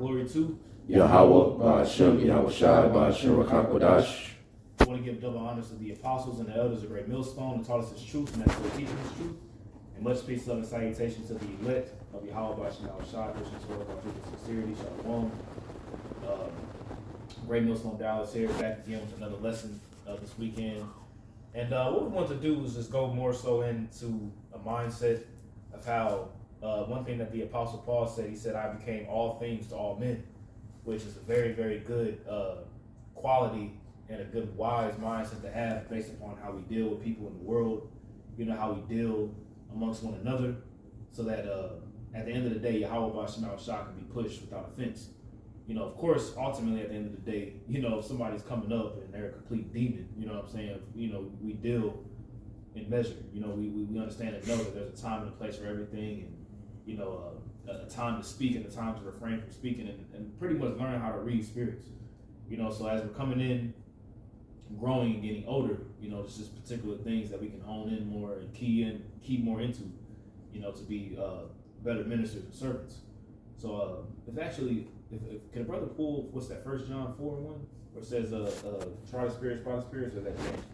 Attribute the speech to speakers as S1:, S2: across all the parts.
S1: glory to
S2: Yahweh, Ba'ashem, Yahweh Shai, Ba'ashem, Rakakwadash.
S1: I want to give double honors to the apostles and the elders of Great Millstone who taught us his truth and that's still teaching his truth. And much peace, love, and salutation to the elect of Yahweh, Ba'ashem, Yahweh Shai, Christians, who are truth and sincerity, Shalom. Great Millstone Dallas here, back again with another lesson this weekend. And what we want to do is just go more so into a mindset of how one thing that the Apostle Paul said, he said, I became all things to all men, which is a very, very good quality and a good wise mindset to have based upon how we deal with people in the world, you know, how we deal amongst one another, so that at the end of the day, Yahweh Ba'ashem Shah can be pushed without offense. You know, of course, ultimately at the end of the day, you know, if somebody's coming up and they're a complete demon, you know what I'm saying? You know, we deal in measure. You know, we understand and know that there's a time and a place for everything, and, you know, a time to speak and a time to refrain from speaking, and pretty much learn how to read spirits. You know, so as we're coming in, growing and getting older, you know, there's just particular things that we can hone in more and key more into, you know, to be better ministers and servants. So if can a brother pull, what's that, 1 John 4:1, where it says try the spirits, by the spirits, or that James?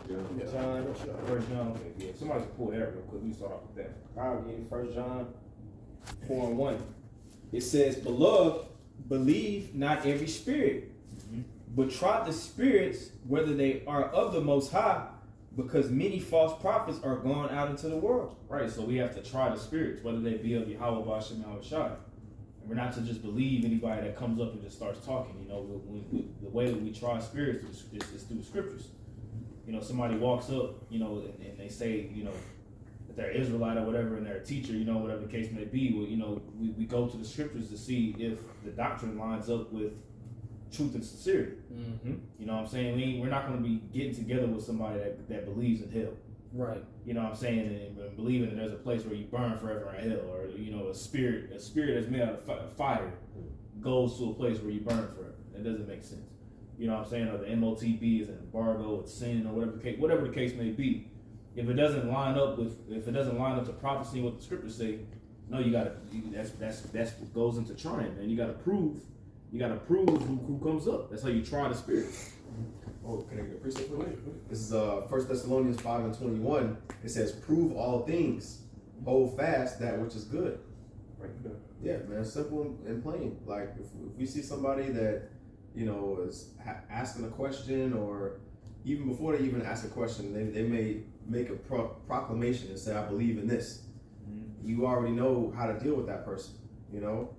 S3: Yeah.
S1: John, 1 John, okay, yeah. Somebody can pull that real quick. We start off with that.
S3: I'll give you 1 John 4:1. It says, Beloved, believe not every spirit, but try the spirits whether they are of the Most High, because many false prophets are gone out into the world.
S1: Right, so we have to try the spirits, whether they be of Yahweh, Ba'ashem, Yahweh Shai. And we're not to just believe anybody that comes up and just starts talking. You know, the way that we try spirits is through the scriptures. You know, somebody walks up, you know, and they say, you know, that they're Israelite or whatever, and they're a teacher, you know, whatever the case may be. Well, you know, we go to the scriptures to see if the doctrine lines up with truth and sincerity. You know what I'm saying? We're not going to be getting together with somebody that believes in hell.
S3: Right.
S1: You know what I'm saying? And believing that there's a place where you burn forever in hell, or, you know, a spirit that's made out of fire goes to a place where you burn forever. That doesn't make sense. You know what I'm saying? Or the MOTB is an embargo, it's sin, or whatever the case may be. If it doesn't line up to prophecy and what the scriptures say, no, that's what goes into trying, man. You gotta prove who comes up. That's how you try the spirits.
S4: Oh, can I get a precept for it? This is 1 Thessalonians 5:21. It says, prove all things, hold fast that which is good.
S1: Right.
S4: Yeah, man, simple and plain. Like if we see somebody that, you know, is asking a question, or even before they even ask a question, they may make a proclamation and say, I believe in this. You already know how to deal with that person, you know?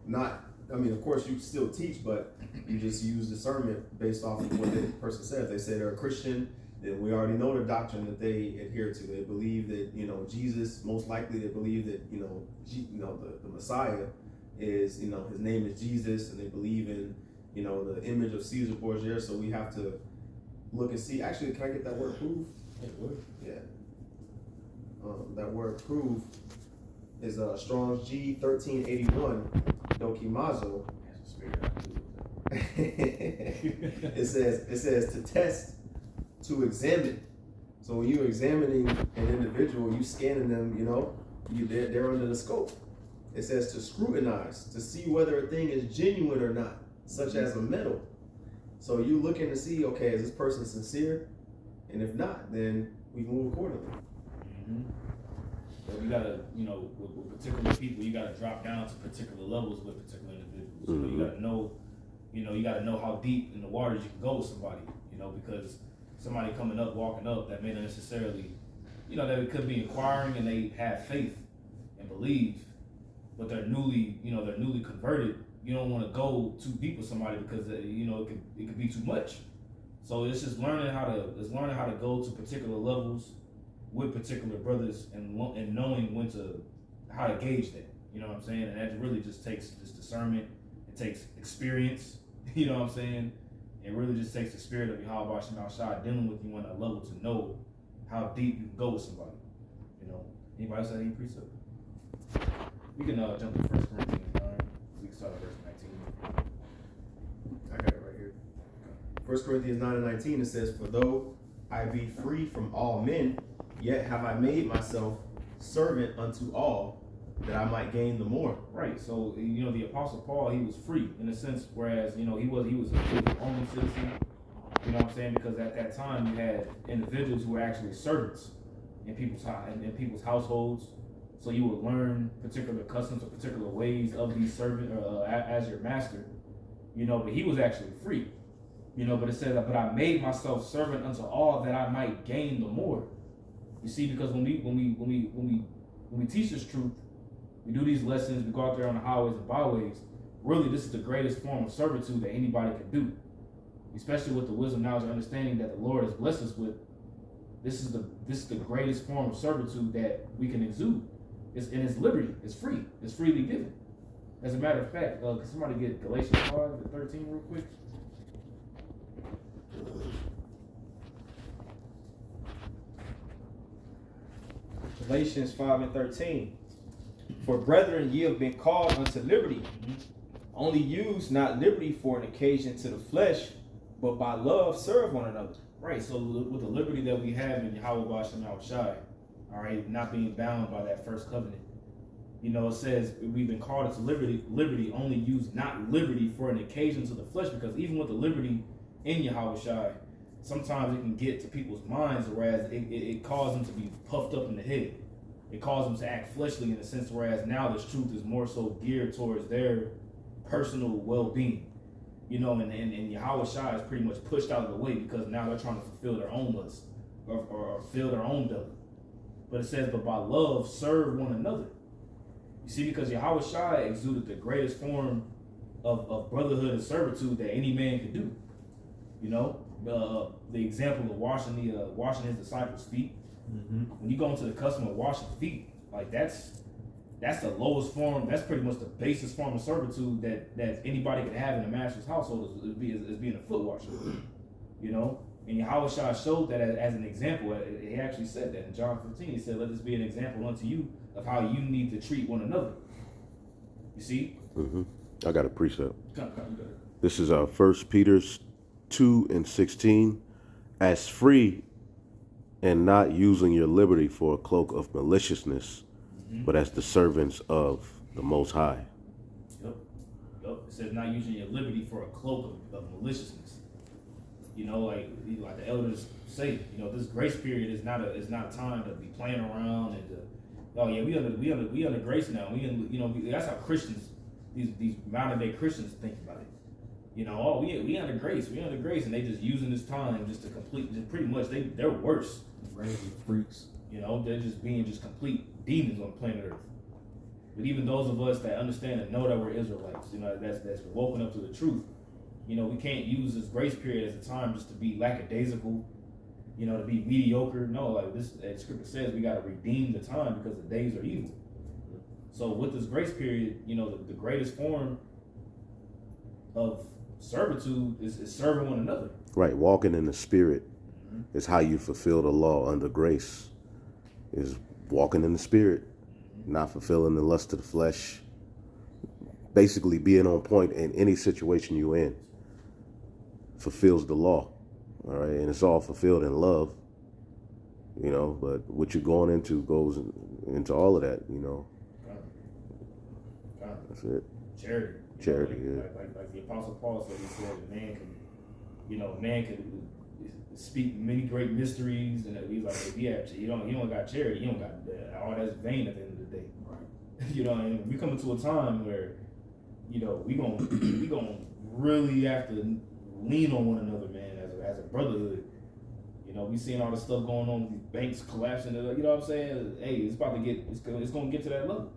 S4: Of course you still teach, but you just use discernment based off of what the person says. If they say they're a Christian, then we already know the doctrine that they adhere to. They believe that, you know, Jesus, most likely they believe that, you know, the Messiah is, you know, his name is Jesus, and they believe in, you know, the image of Caesar Borgia. So we have to look and see. Actually, can I get that word prove? Yeah. That word prove is Strong's G 1381 Dokimazo. It says to test, to examine. So when you're examining an individual, you scanning them, you know, they're under the scope. It says to scrutinize, to see whether a thing is genuine or not, such as a metal. So you looking to see, okay, is this person sincere? And if not, then we move accordingly.
S1: So you gotta, you know, with particular people, you gotta drop down to particular levels with particular individuals. So you gotta know how deep in the waters you can go with somebody, you know, because somebody coming up, walking up, that may not necessarily, you know, that it could be inquiring and they have faith and believe, but they're newly converted. You don't want to go too deep with somebody because you know it could be too much. So it's just learning how to go to particular levels with particular brothers and knowing how to gauge that. You know what I'm saying? And that really just takes this discernment. It takes experience. You know what I'm saying? It really just takes the spirit of Yahweh Ba'ashem Shai dealing with you on that level to know how deep you can go with somebody. You know. Anybody else have any precept? We can jump to 1 Corinthians 9. We can start at verse 19.
S4: I got it right here. 1 Corinthians 9:19, it says, for though I be free from all men, yet have I made myself servant unto all, that I might gain the more.
S1: Right. So the Apostle Paul, he was free in a sense, whereas he was a Roman citizen. You know what I'm saying? Because at that time you had individuals who were actually servants in people's households. So you would learn particular customs or particular ways of these servants as your master. But he was actually free. But it says, but I made myself servant unto all that I might gain the more. You see, because when we teach this truth, we do these lessons, we go out there on the highways and byways. Really, this is the greatest form of servitude that anybody can do, especially with the wisdom, knowledge, and understanding that the Lord has blessed us with. This is the greatest form of servitude that we can exude. It's liberty. It's free. It's freely given. As a matter of fact, can somebody get Galatians 5:13 real quick?
S3: Galatians 5:13. For brethren, ye have been called unto liberty. Only use not liberty for an occasion to the flesh, but by love serve one another.
S1: Right. So with the liberty that we have in Yahweh Shem Yahushai, all right, not being bound by that first covenant. It says we've been called into liberty, only use not liberty for an occasion to the flesh, because even with the liberty in Yahushai, sometimes it can get to people's minds, whereas it causes them to be puffed up in the head. It causes them to act fleshly in a sense, whereas now this truth is more so geared towards their personal well-being. And Yahushai is pretty much pushed out of the way because now they're trying to fulfill their own lust or fill their own belly. But it says, but by love serve one another. You see, because Yahushua exuded the greatest form of brotherhood and servitude that any man could do. The example of washing his disciples' feet. Mm-hmm. When you go into the custom of washing feet, like that's the lowest form. That's pretty much the basest form of servitude that anybody could have in a master's household is being a foot washer. And Yahushua showed that as an example. He actually said that in John 15. He said, "Let this be an example unto you of how you need to treat one another." You see?
S2: Mm-hmm. I got a precept.
S1: Come.
S2: This is 1 Peter 2:16. As free and not using your liberty for a cloak of maliciousness, but as the servants of the Most High.
S1: Yep. It says not using your liberty for a cloak of maliciousness. Like the elders say, this grace period is not a time to be playing around and we under grace now. That's how Christians, these modern day Christians think about it. We under grace, and they just using this time just to complete. Just pretty much they're worse.
S3: Crazy freaks.
S1: They're just being complete demons on planet Earth. But even those of us that understand and know that we're Israelites, that's woken up to the truth. We can't use this grace period as a time just to be lackadaisical, to be mediocre. No, like this scripture says, we got to redeem the time because the days are evil. So with this grace period, the greatest form of servitude is serving one another.
S2: Right, walking in the Spirit is how you fulfill the law under grace. Is walking in the Spirit, not fulfilling the lust of the flesh. Basically, being on point in any situation you're in fulfills the law. All right, and it's all fulfilled in love. But what you're going into goes into all of that. That's it. Charity.
S1: Like the Apostle Paul said, he said, man can speak many great mysteries, and he's like, if he don't got charity, he don't got all that's vain at the end of the day. Right. And we come into a time where, we gonna really have to lean on one another, man, as a brotherhood. We seeing all the stuff going on with these banks collapsing. You know what I'm saying? Hey, it's gonna get to that level.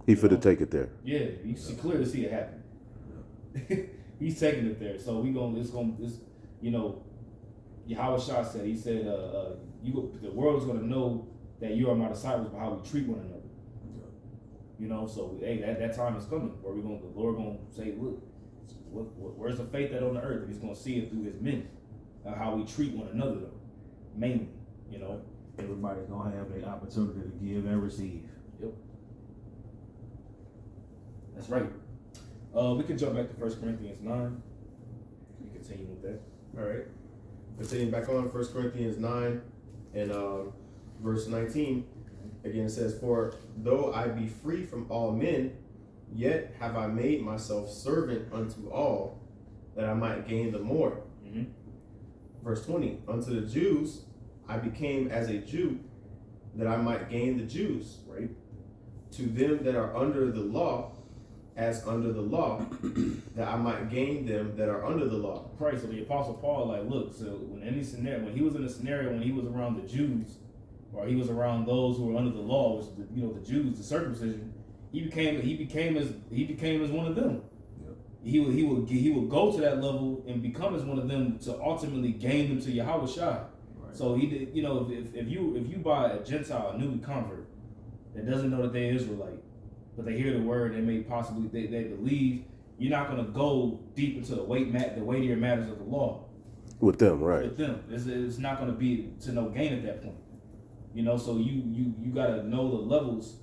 S2: He finna take it there.
S1: Yeah, you clearly see it happen. He's taking it there. So Yahushua said, he said, the world is gonna know that you are my disciples by how we treat one another. So hey, that time is coming where the Lord gonna say, look, where's the faith that on the earth? And he's gonna see it through his men, how we treat one another, though, mainly.
S3: Everybody's gonna have the opportunity to give and receive.
S1: Yep. That's right. We can jump back to 1 Corinthians 9. We continue with that.
S4: All right. Continuing back on 1 Corinthians 9 and verse 19. Again, it says, "For though I be free from all men, yet have I made myself servant unto all, that I might gain the more."
S1: Mm-hmm.
S4: Verse 20, "Unto the Jews I became as a Jew, that I might gain the Jews.
S1: Right.
S4: To them that are under the law, as under the law, that I might gain them that are under the law."
S1: Right. So the Apostle Paul, like, look, so when he was in a scenario when he was around the Jews, or he was around those who were under the law, which is the Jews, the circumcision, he became as one of them. He would go to that level and become as one of them to ultimately gain them to Yahweh Shai.
S4: Right.
S1: So he did, if you buy a Gentile, a newly convert, that doesn't know that they're Israelite, but they hear the word, they may possibly they believe, you're not going to go deep into the weightier matters of the law
S2: With them, right?
S1: with them. It's not going to be to no gain at that point. So you got to know the levels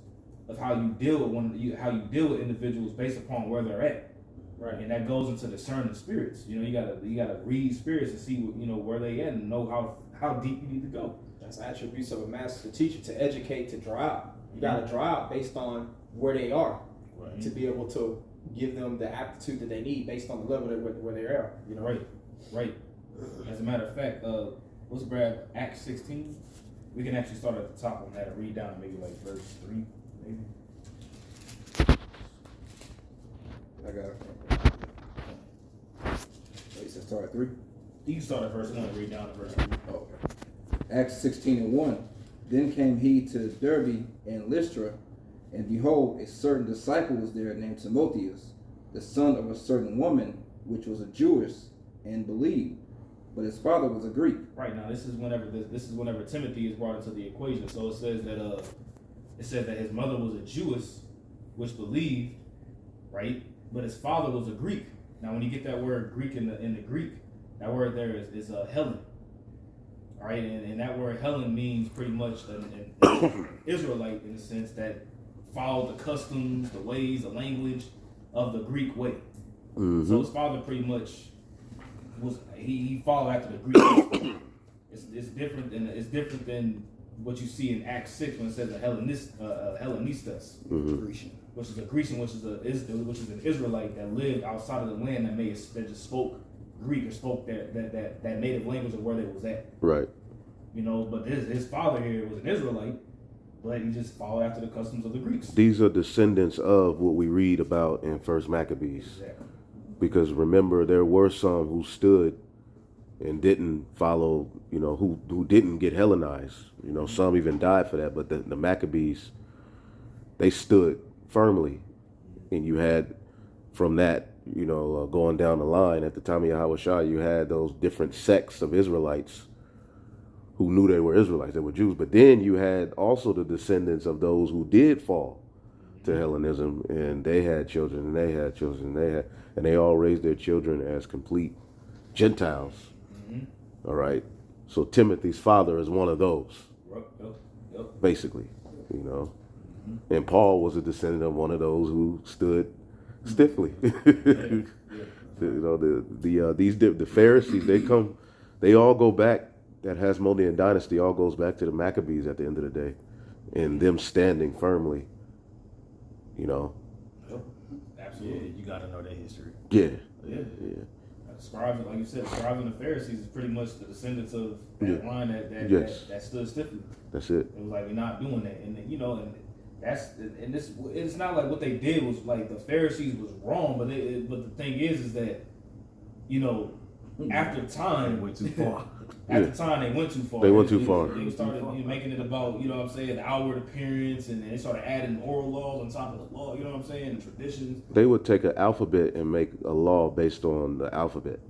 S1: of how you deal with individuals based upon where they're at.
S3: Right.
S1: And that goes into discerning spirits. You gotta read spirits and see where they at and know how deep you need to go.
S3: That's attributes of a master teacher, to educate, to draw out. You got to draw out based on where they are,
S1: Right.
S3: to be able to give them the aptitude that they need based on the level where they are.
S1: Right. As a matter of fact, let's grab Acts 16. We can actually start at the top on that and read down to maybe like verse 3, maybe.
S5: I got it. Wait, so start at 3?
S1: You can start at verse 1 and read down to verse 3.
S5: Oh, okay. Acts 16:1. Then came he to Derbe and Lystra, and behold, a certain disciple was there named Timotheus, the son of a certain woman, which was a Jewess, and believed, but his father was a Greek.
S1: Right, now this is whenever Timothy is brought into the equation. So it says that his mother was a Jewess, which believed, right? But his father was a Greek. Now, when you get that word Greek in the Greek, that word there is Hellen. All right, and that word Hellen means pretty much an Israelite in the sense that followed the customs, the ways, the language of the Greek way.
S2: Mm-hmm.
S1: So his father pretty much he followed after the Greek. It's different than what you see in Acts 6 when it says a Hellenistas,
S2: Mm-hmm.
S1: which is a Grecian, which is an Israelite that lived outside of the land that just spoke Greek or spoke that native language of where they was at.
S2: Right.
S1: But his father here was an Israelite, but he just followed after the customs of the Greeks.
S2: These are descendants of what we read about in First Maccabees.
S1: Exactly.
S2: Because remember, there were some who stood and didn't follow, who didn't get Hellenized. Some even died for that. But the Maccabees, they stood firmly. And you had from that, going down the line at the time of Yahweh Shai, you had those different sects of Israelites who knew they were Israelites, they were Jews. But then you had also the descendants of those who did fall to Hellenism, and they had children, and they had children, and they all raised their children as complete Gentiles.
S1: Mm-hmm.
S2: All right. So Timothy's father is one of those,
S1: Yep.
S2: basically, And Paul was a descendant of one of those who stood stiffly. The Pharisees, they all go back. That Hasmonean dynasty all goes back to the Maccabees at the end of the day, and them standing firmly.
S1: Yep. Absolutely.
S3: You got to know their history.
S2: Yeah.
S1: Yeah. Scribes, like you said, scribes and the Pharisees is pretty much the descendants of that line that stood stiffly.
S2: That's it.
S1: It was like, we're not doing that, and it's not like what they did was like the Pharisees was wrong, but the thing is that after time
S3: They went too far.
S1: After time they went too far. They started making it about the outward appearance, and they started adding oral laws on top of the law. And traditions.
S2: They would take an alphabet and make a law based on the alphabet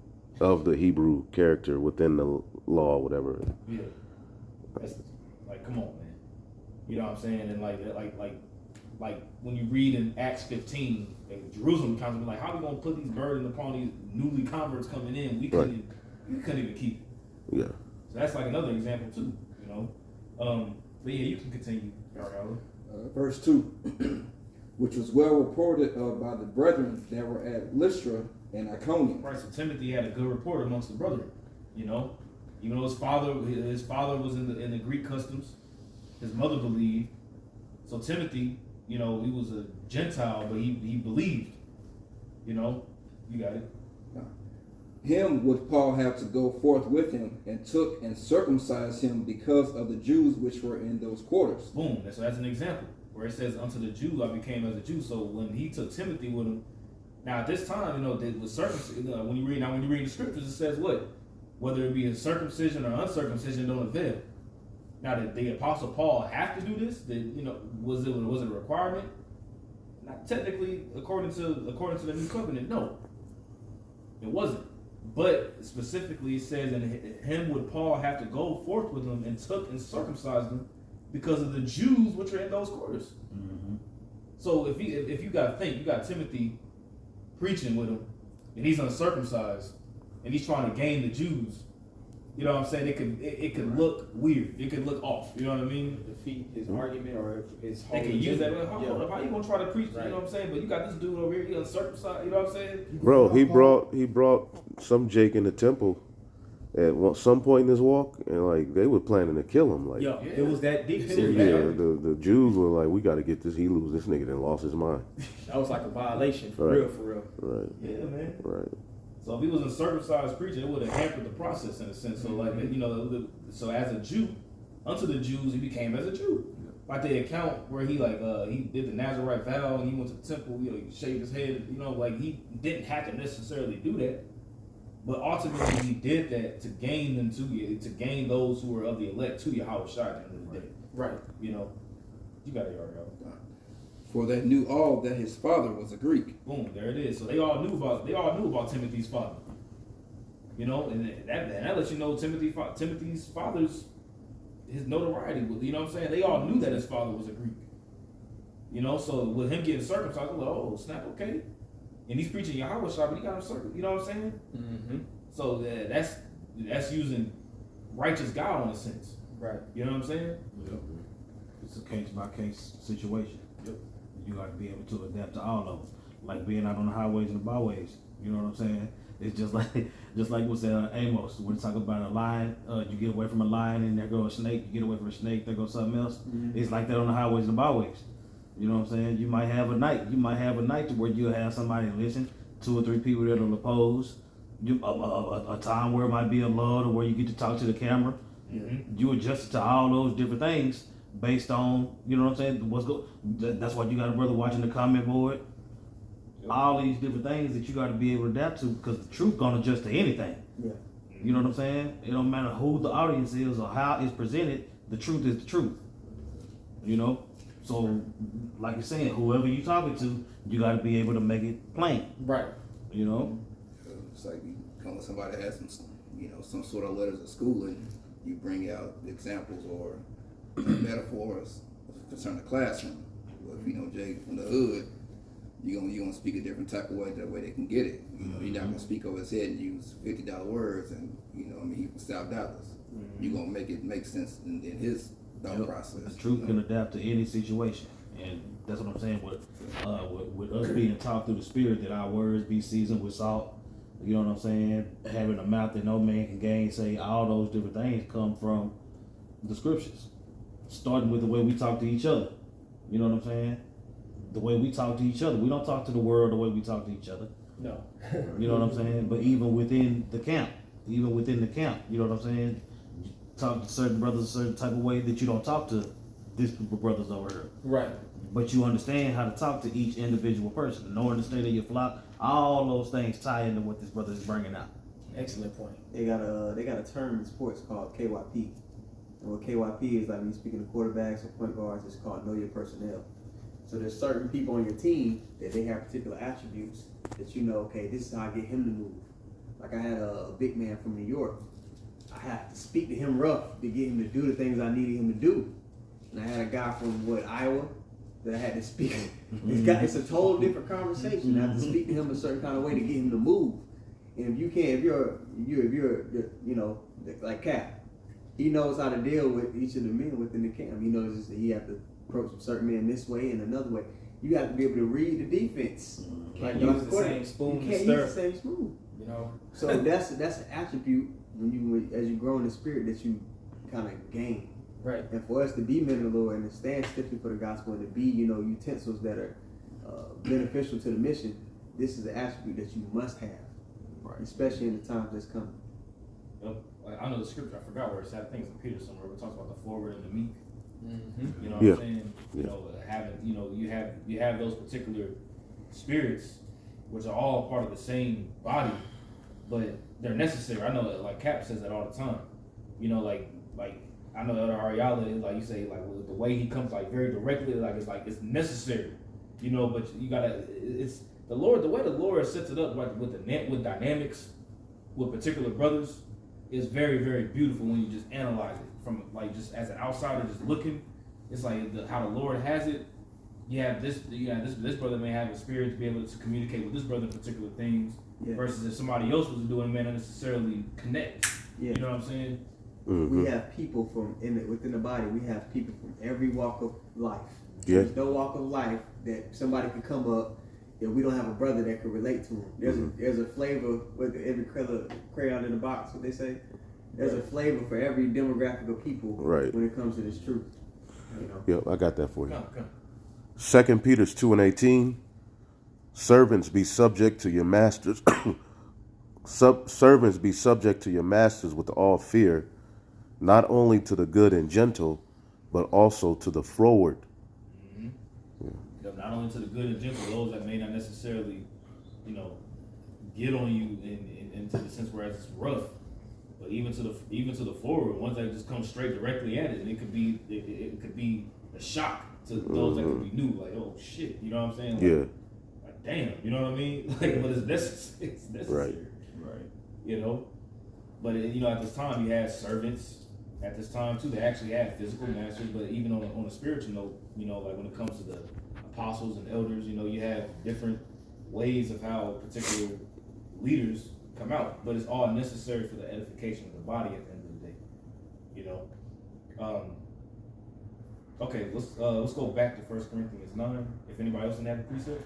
S2: of the Hebrew character within the law, whatever.
S1: Yeah. That's like, come on, man. You know what I'm saying? And like when you read in Acts 15, Jerusalem comes and be like, how are we gonna put these burdens upon these newly converts coming in? We couldn't even keep it.
S2: Yeah.
S1: So that's like another example too, But yeah, you can continue, Ariella.
S5: Verse 2. Which was well reported by the brethren that were at Lystra and Iconium.
S1: Right, so Timothy had a good report amongst the brethren, even though his father was in the Greek customs, his mother believed, So Timothy, you know, he was a Gentile, but he believed. You know, you got it.
S5: Him would Paul have to go forth with him, and took and circumcised him because of the Jews which were in those quarters.
S1: Boom. That's an example where it says, "Unto the Jew I became as a Jew." So when he took Timothy with him, now at this time, you know, with circumcision, when you read the scriptures, it says what, whether it be a circumcision or uncircumcision, don't avail. Now, did the Apostle Paul have to do this? Did, you know, was it a requirement? Not technically, according to the new covenant, no, it wasn't. But specifically, it says, "And him would Paul have to go forth with him, and took and circumcised them because of the Jews which are in those quarters."
S6: Mm-hmm.
S1: So if you got to think, you got Timothy preaching with him, and he's uncircumcised, and he's trying to gain the Jews. You know what I'm saying? It could look weird. It could look off. You know what I mean?
S3: Defeat his argument or his whole
S1: They can use that.
S3: agenda.
S1: How you gonna try to preach?
S3: Right.
S1: You know what I'm saying? But you got this dude over here, he uncircumcised. You know what I'm saying?
S2: Bro, he brought some Jake in the temple at some point in his walk, and like they were planning to kill him. Like,
S3: Yo, it was that deep.
S1: Yeah,
S3: Serious.
S2: the Jews were like, we got to get this. He lose this nigga, then lost his mind.
S3: That was like a violation for
S2: Right.
S3: real, for real.
S2: Right,
S1: Yeah, man.
S2: right.
S1: So if he was uncircumcised preaching, it would have hampered the process in a sense. So like, you know, so as a Jew, unto the Jews he became as a Jew. Like the account where he did the Nazarite vow and he went to the temple, you know, he shaved his head, you know, like he didn't have to necessarily do that. But ultimately he did that to gain them to gain those who were of the elect to Yahweh Shai at the end of the day.
S3: Right.
S1: You know, you got it, Ariel.
S5: For they knew all that his father was a Greek.
S1: Boom, there it is. So they all knew about Timothy's father. You know, and that lets you know Timothy's father's his notoriety. You know what I'm saying? They all knew that his father was a Greek. You know, so with him getting circumcised, I'm like, oh snap, okay. And he's preaching Yahweh Shai, but he got him circumcised. You know what I'm saying?
S3: Mm-hmm.
S1: So that's using righteous God in a sense.
S3: Right.
S1: You know what I'm saying?
S6: Yep. It's a case by case situation.
S1: Yep.
S6: You got to be able to adapt to all of them. Like being out on the highways and the byways. You know what I'm saying? It's just like what's Amos. When it's talking about a lion, you get away from a lion and there goes a snake. You get away from a snake, there goes something else.
S3: Mm-hmm.
S6: It's like that on the highways and the byways. You know what I'm saying? You might have a night. You might have a night to where you'll have somebody listen, 2 or 3 people that'll oppose. A time where it might be a lull or where you get to talk to the camera.
S1: Mm-hmm.
S6: You adjust to all those different things based on, you know what I'm saying, that's why you got a brother watching the comment board.
S3: Yep.
S6: All these different things that you got to be able to adapt to, because the truth gonna adjust to anything.
S3: Yeah.
S6: You know what I'm saying? It don't matter who the audience is or how it's presented, the truth is the truth. You know? So, like you're saying, whoever you talking to, you got to be able to make it plain.
S3: Right.
S6: You know?
S5: It's like you come with somebody that has some sort of letters at school, and you bring out examples or metaphors concerning the classroom. Well, if you know Jay from the hood, you're gonna speak a different type of way. That way they can get it. You know, you're not gonna speak over his head and use $50 words, and you know, I mean, he from South Dallas.
S3: Mm-hmm.
S5: You're gonna make it make sense in his thought process.
S6: The truth
S5: you
S6: can
S5: know?
S6: adapt to any situation, and that's what I'm saying. With us being taught through the Spirit, that our words be seasoned with salt. You know what I'm saying? Having a mouth that no man can gainsay. All those different things come from the scriptures. Starting with the way we talk to each other. You know what I'm saying? The way we talk to each other. We don't talk to the world the way we talk to each other.
S3: No.
S6: You know what I'm saying? But even within the camp, you know what I'm saying? You talk to certain brothers a certain type of way that you don't talk to this group of brothers over here.
S3: Right.
S6: But you understand how to talk to each individual person, knowing the state of your flock. All those things tie into what this brother is bringing out.
S3: Excellent point.
S7: They got a term in sports called KYP. And what KYP is, like when you're speaking to quarterbacks or point guards, it's called know your personnel. So there's certain people on your team that they have particular attributes that you know, okay, this is how I get him to move. Like I had a big man from New York. I had to speak to him rough to get him to do the things I needed him to do. And I had a guy from Iowa that I had to speak. It's a total different conversation. I have to speak to him a certain kind of way to get him to move. And if you're you know, like Cap, he knows how to deal with each of the men within the camp. He knows that he have to approach certain men this way and another way. You have to be able to read the defense.
S3: Can't
S7: Like
S3: use the same spoon
S7: You
S3: to
S7: can't
S3: stir.
S7: use the same spoon.
S3: You know.
S7: So that's an attribute as you grow in the spirit that you kind of gain.
S1: Right.
S7: And for us to be men of the Lord and to stand stiffly for the gospel and to be, utensils that are beneficial to the mission, this is an attribute that you must have,
S4: Right.
S7: especially in the times that's coming.
S1: Like, I know the scripture. I forgot where it's at. I think it's in Peter somewhere. It talks about the forward and the meek.
S3: Mm-hmm.
S1: You know what
S2: Yeah.
S1: I'm saying? You
S2: Yeah.
S1: know, you have those particular spirits, which are all part of the same body, but they're necessary. I know that, like Cap says that all the time. You know, like I know that Ariala, like you say, like the way he comes, like very directly, like it's necessary. You know, but you gotta. It's the Lord. The way the Lord sets it up, like with dynamics, with particular brothers, is very, very beautiful when you just analyze it from like just as an outsider just looking. It's like how the Lord has it. This brother may have a spirit to be able to communicate with this brother in particular things, versus if somebody else was doing, may not necessarily connect.
S7: Yeah.
S1: You know what I'm saying?
S2: Mm-hmm.
S7: We have people within the body. We have people from every walk of life.
S2: Yeah.
S7: There's no walk of life that somebody could come up if we don't have a brother that could relate to him. There's a flavor with every color crayon in the box. What they say. There's a flavor for every demographic of people.
S2: Right.
S7: When it comes to this truth. You know.
S2: Yep, I got that for you.
S1: Come.
S2: 2 Peter 2:18. Servants, be subject to your masters. Servants, be subject to your masters with all fear, not only to the good and gentle, but also to the froward.
S1: Not only to the good and gentle, those that may not necessarily, get on you into the sense where it's rough, but even to the forward, ones that just come straight directly at it, and it could be a shock to those that could be new, like, oh shit, you know what I'm saying? Like, like damn, you know what I mean? Like, but it's necessary. It's necessary. Right. But at this time you had servants. At this time too, they actually had physical masters, but even on a spiritual note, like when it comes to the apostles and elders, you have different ways of how particular leaders come out, but it's all necessary for the edification of the body at the end of the day. Okay, let's go back to 1 Corinthians 9. If anybody else didn't have the precept,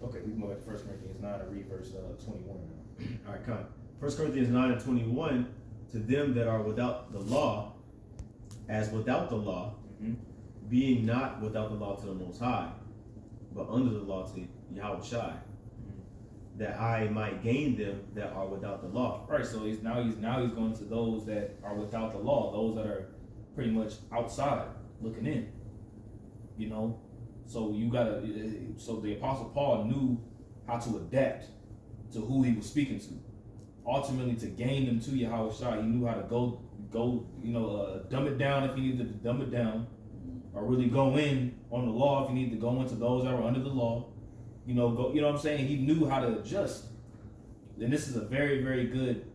S1: okay, we can go back to 1 Corinthians 9 and read verse 21 now.
S3: All right, come. 1 Corinthians 9:21. To them that are without the law, as without the law, being not without the law to the Most High, but under the law to Yahweh Shai, that I might gain them that are without the law.
S1: Right. So he's going to those that are without the law, those that are pretty much outside looking in. So so the Apostle Paul knew how to adapt to who he was speaking to. Ultimately, to gain them to Yahweh Shai, he knew how to go, dumb it down if he needed to dumb it down, or really go in on the law if he needed to go into those that were under the law. You know what I'm saying? He knew how to adjust. And this is a very, very good,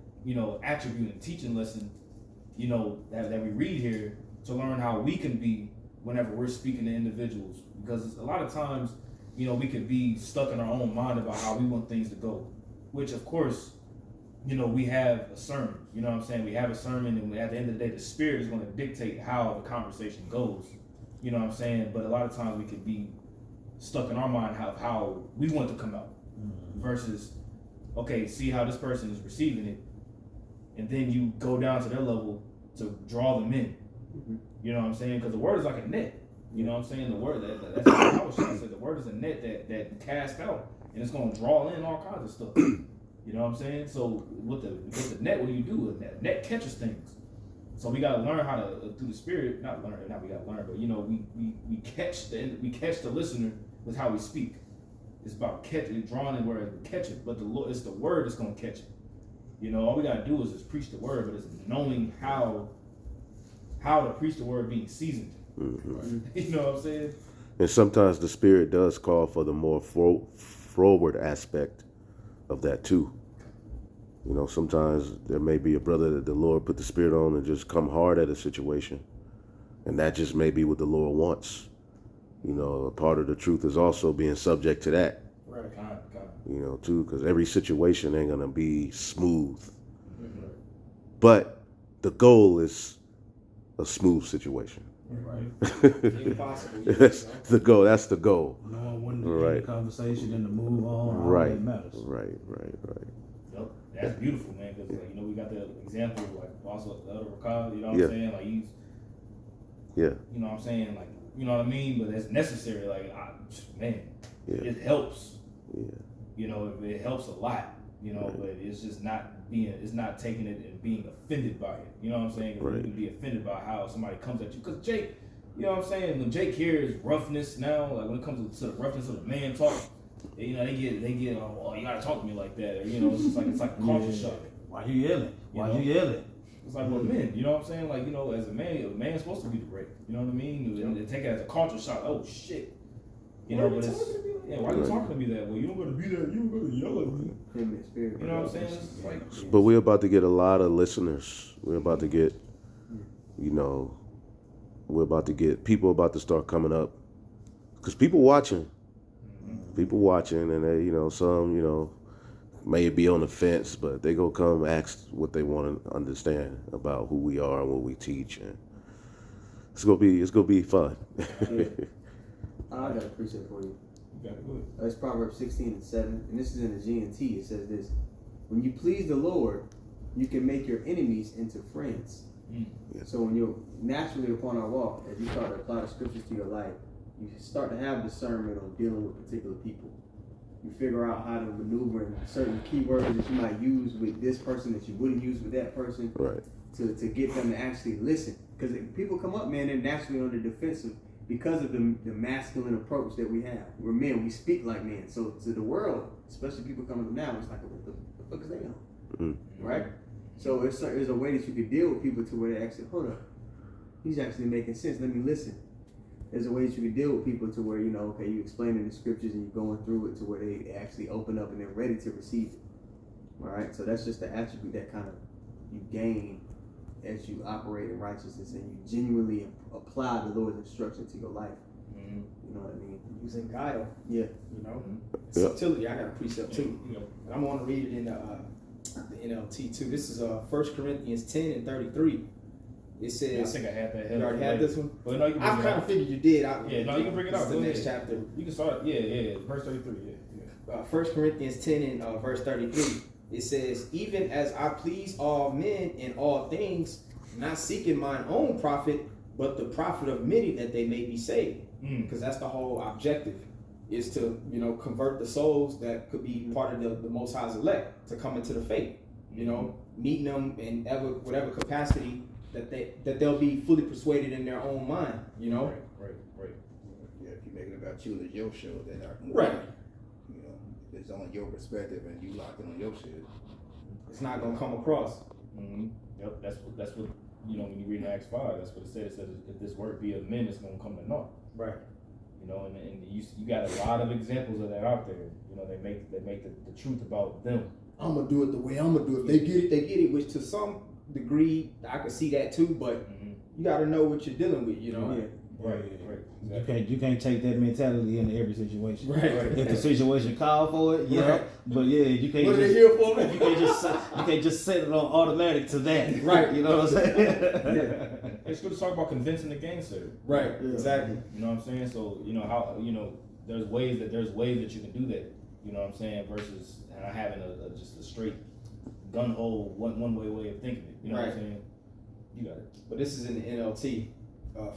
S1: attribute and teaching lesson, that we read here to learn how we can be whenever we're speaking to individuals. Because a lot of times, we could be stuck in our own mind about how we want things to go, which of course, we have a sermon, we have a sermon, and at the end of the day, the Spirit is going to dictate how the conversation goes, but a lot of times we could be stuck in our mind how we want to come out versus, okay, see how this person is receiving it, and then you go down to their level to draw them in, because the word is like a net, the word, that's what I was trying to say, the word is a net that casts out, and it's going to draw in all kinds of stuff. So with the net, what do you do? A net catches things. So we gotta learn how to through the Spirit, not we gotta learn, but we catch the listener with how we speak. It's about catching, drawing in where it catch it, but it's the word that's gonna catch it. All we gotta do is just preach the word, but it's knowing how to preach the word being seasoned. You know what I'm saying?
S2: And sometimes the Spirit does call for the more forward aspect of that too. Sometimes there may be a brother that the Lord put the Spirit on and just come hard at a situation, and that just may be what the Lord wants. A part of the truth is also being subject to that.
S1: Right.
S2: Too, because every situation ain't gonna be smooth. But the goal is a smooth situation.
S1: Right.
S3: Impossible.
S2: That's the goal. That's the goal.
S6: Knowing when to end the conversation and to move on. All that matters.
S2: Right.
S1: Yep. That's beautiful, man. Because we got the example of like also Elder Rakab. You know what I'm saying? Like
S2: Yeah.
S1: You know what I'm saying? Like, you know what I mean? But it's necessary. Like, man,
S2: Yeah.
S1: it helps.
S2: Yeah.
S1: You know, it helps a lot. You know,
S2: Right.
S1: but it's just it's not taking it and being offended by it. You know what I'm saying? 'Cause
S2: Right.
S1: You can be offended by how somebody comes at you. Because Jake, you know what I'm saying? When Jake hears roughness now, like when it comes to the roughness of the man talk, you know, they get, oh, you gotta talk to me like that. Or, you know, it's like a culture shock.
S6: Why you yelling? Why you yelling?
S1: It's like, well, men, you know what I'm saying? Like, you know, as a man's supposed to be the break. You know what I mean? And they take it as a culture shock. Oh, shit. You know, but it's, yeah, why are you talking to me that way? You don't gotta be that. You don't gotta yell at me.
S7: Feminine spirit.
S1: You know what I'm saying? It's like,
S2: But we're about to get a lot of listeners. We're about to get, you know, we're about to get people about to start coming up. Because people watching. People watching, and they, you know, some, you know, may be on the fence, but they go come ask what they want to understand about who we are and what we teach, and it's gonna be fun.
S7: I got a precept for you.
S1: you gotta do it.
S7: It's Proverbs 16:7, and this is in the G&T. It says this: when you please the Lord, you can make your enemies into friends. So when you're naturally upon our walk, as you start to apply the scriptures to your life, you start to have discernment on dealing with particular people. You figure out how to maneuver in certain keywords that you might use with this person that you wouldn't use with that person,
S2: Right.
S7: to get them to actually listen. Because people come up, man, they're naturally on the defensive because of the masculine approach that we have. We're men, we speak like men. So to the world, especially people coming up now, it's like, what the fuck is they on? Right? So there's a way that you could deal with people to where they actually, hold up, he's actually making sense, let me listen. There's a way that you can deal with people to where, you know, okay, you explaining the scriptures and you're going through it to where they actually open up and they're ready to receive it. All right, so that's just the attribute that kind of you gain as you operate in righteousness and you genuinely apply the Lord's instruction to your life. You know what I mean?
S3: Using guile.
S7: Yeah.
S3: You know?
S2: Yeah.
S3: Subtlety, I got a precept too.
S1: You know,
S3: And I'm going to read it in the NLT too. This is 1 Corinthians 10:33. It
S1: I
S3: says,
S1: think I had that.
S3: you already had this one?
S1: But no, you can
S3: I
S1: bring it
S3: kind
S1: out.
S3: of figured you did.
S1: Yeah, no, you can bring it
S3: This
S1: out.
S3: is the
S1: Go
S3: next
S1: ahead.
S3: chapter.
S1: You can start. Yeah. Verse 33. Yeah.
S3: 1 Corinthians 10 and verse 33. It says, even as I please all men in all things, not seeking mine own profit, but the profit of many that they may be saved. Because that's the whole objective, is to, you know, convert the souls that could be part of the Most High's elect to come into the faith. You know, meeting them in whatever capacity that they'll be fully persuaded in their own mind. You know,
S1: Right.
S5: Yeah, if you make it about you, it's your show. Then
S3: Right.
S5: You know, if it's only your perspective and you locked in on your shit.
S3: it's not gonna come across.
S1: Yep. That's what you know when you read in Acts 5. That's what it says. It says if this word be of men, it's gonna come to naught.
S3: Right.
S1: You know, and you got a lot of examples of that out there. You know, they make the truth about them.
S3: I'm gonna do it the way I'm gonna do it. If they get it, they get it. Which to some degree, I can see that too. But you got to know what you're dealing with. You know.
S7: Yeah.
S1: Right.
S6: You can't take that mentality into every situation.
S3: Right.
S6: If the situation call for it, yeah.
S3: Right.
S6: But yeah, you can't.
S3: What are
S6: just,
S3: they here for?
S6: You can't just set it on automatic to that.
S3: Right.
S6: You know what I'm saying?
S1: It's good to talk about convincing the gangster.
S3: Right. Exactly.
S1: You know what I'm saying? So you know how there's ways that you can do that. You know what I'm saying? Versus not having just a straight gun hole one way of thinking it. You know what I'm saying? You got it.
S3: But this is in the NLT.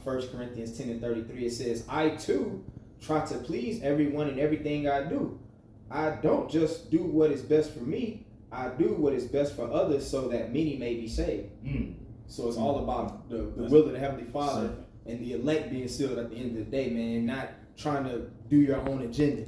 S3: 1 Corinthians 10 and 33. It says, I too try to please everyone in everything I do. I don't just do what is best for me. I do what is best for others so that many may be saved. So it's all about the will of the Heavenly Father and the elect being sealed at the end of the day, man. Not trying to do your own agenda.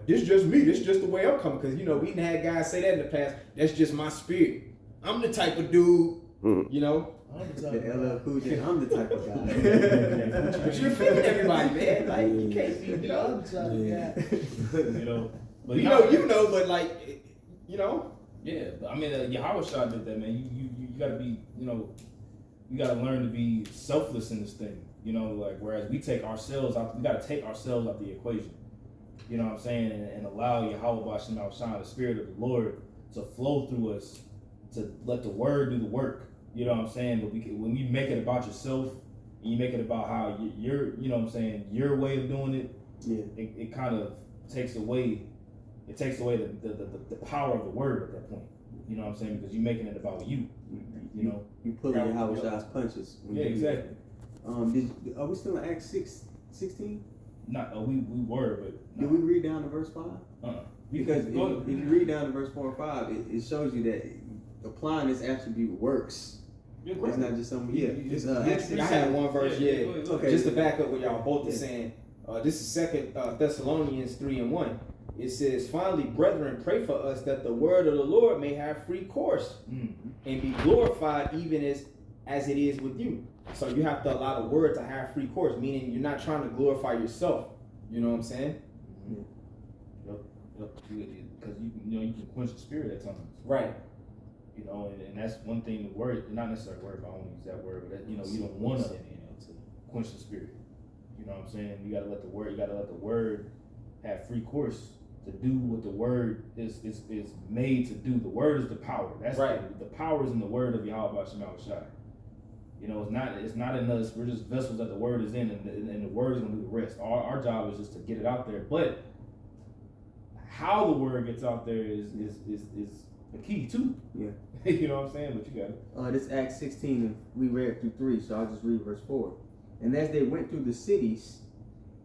S3: This just me. This just the way I'm coming. Because, you know, we done had guys say that in the past. That's just my spirit. I'm the type of dude, you know.
S7: The LL Cool J, I'm the type of guy.
S3: But you're offending everybody, man. Like, you can't be, you know.
S1: You know. But
S3: You know, but like, you know.
S1: Yeah, but I mean, Yahweh Shah did that, man. You gotta be, you gotta learn to be selfless in this thing. You know, like whereas we take ourselves out, we gotta take ourselves out the equation. You know what I'm saying, and allow Yahweh B'Shem Shah, the Spirit of the Lord, to flow through us, to let the Word do the work. You know what I'm saying? But when you make it about yourself, and you make it about how you're, you know what I'm saying, your way of doing it, it kind of takes away. It takes away the power of the word at that point. You know what I'm saying? Because you're making it about you. You know?
S7: You pulling your Howard Shaw's punches.
S1: Yeah, exactly.
S7: Are we still in Acts 6:16?
S1: Not we were, but
S7: Did we read down to verse 5? Because if
S1: go
S7: you read down to verse 4 and 5, it shows you that applying this attribute works. It's not just something. Yeah, it's Acts
S3: I had
S7: 6:16.
S3: one verse,
S1: Yeah,
S3: yeah.
S1: go ahead.
S7: Okay.
S3: Just to back up what y'all both are
S7: Yeah.
S3: saying. This is 2 Thessalonians 3:1. It says, "Finally, brethren, pray for us that the word of the Lord may have free course and be glorified, even as it is with you." So you have to allow the word to have free course, meaning you're not trying to glorify yourself. You know what I'm saying?
S1: Because you can quench the spirit at times.
S3: Right.
S1: And that's one thing. The word, not necessarily word, but I won't use that word. But that, you don't want to quench the spirit. You know what I'm saying? You gotta let the word have free course to do what the word is made to do. The word is the power. That's
S3: right.
S1: The power is in the word of Yahweh Shema Shai. It's not in us. We're just vessels that the word is in, and the word is gonna do the rest. Our job is just to get it out there. But how the word gets out there is the key too.
S7: Yeah.
S1: You know what I'm saying? But you got it.
S7: This Acts 16, and we read through 3, so I'll just read verse 4. And as they went through the cities,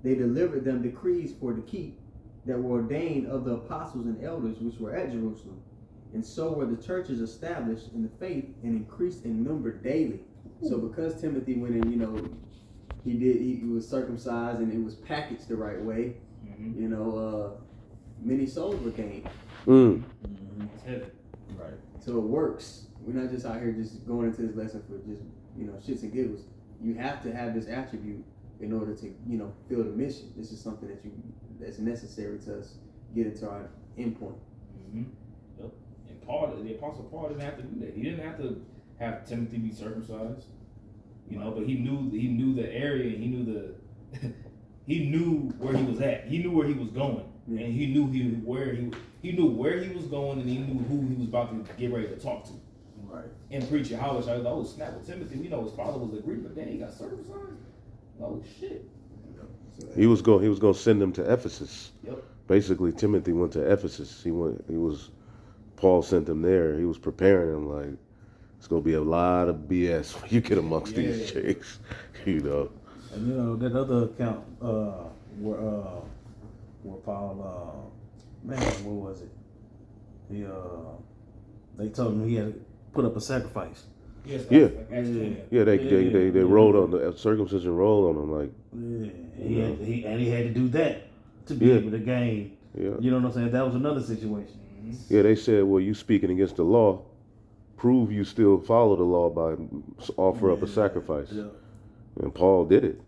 S7: they delivered them decrees for to keep that were ordained of the apostles and elders which were at Jerusalem. And so were the churches established in the faith and increased in number daily. So because Timothy went in, he was circumcised and it was packaged the right way, many souls were gained.
S1: It's heavy.
S6: Right.
S7: So it works. We're not just out here just going into this lesson for just, shits and giggles. You have to have this attribute in order to, fill the mission. This is something that's necessary to us get into our endpoint.
S1: Yep. And the Apostle Paul didn't have to do that. He didn't have to have Timothy be circumcised, but he knew the area. He knew he knew where he was at. He knew where he was going, and he knew where he was going, and he knew who he was about to get ready to talk to.
S6: Right.
S1: And preach Yahweh. I was like, oh snap! With Timothy, we know his father was a Greek, but then he got circumcised. Oh shit!
S2: He was going to send them to Ephesus.
S1: Yep.
S2: Basically, Timothy went to Ephesus. Paul sent him there. He was preparing him like, it's going to be a lot of BS when you get amongst these chicks,
S6: And that other account where Paul, what was it? They told him he had to put up a sacrifice.
S1: Yes,
S2: Yeah.
S1: like Acts 20.
S2: Yeah, they rolled on the circumcision rolled on him like.
S6: Yeah, he had to do that to be able to gain.
S2: Yeah.
S6: You know what I'm saying? That was another situation.
S2: Yeah, they said, well, you speaking against the law, prove you still follow the law by offer up a sacrifice.
S6: Yeah.
S2: And Paul did it.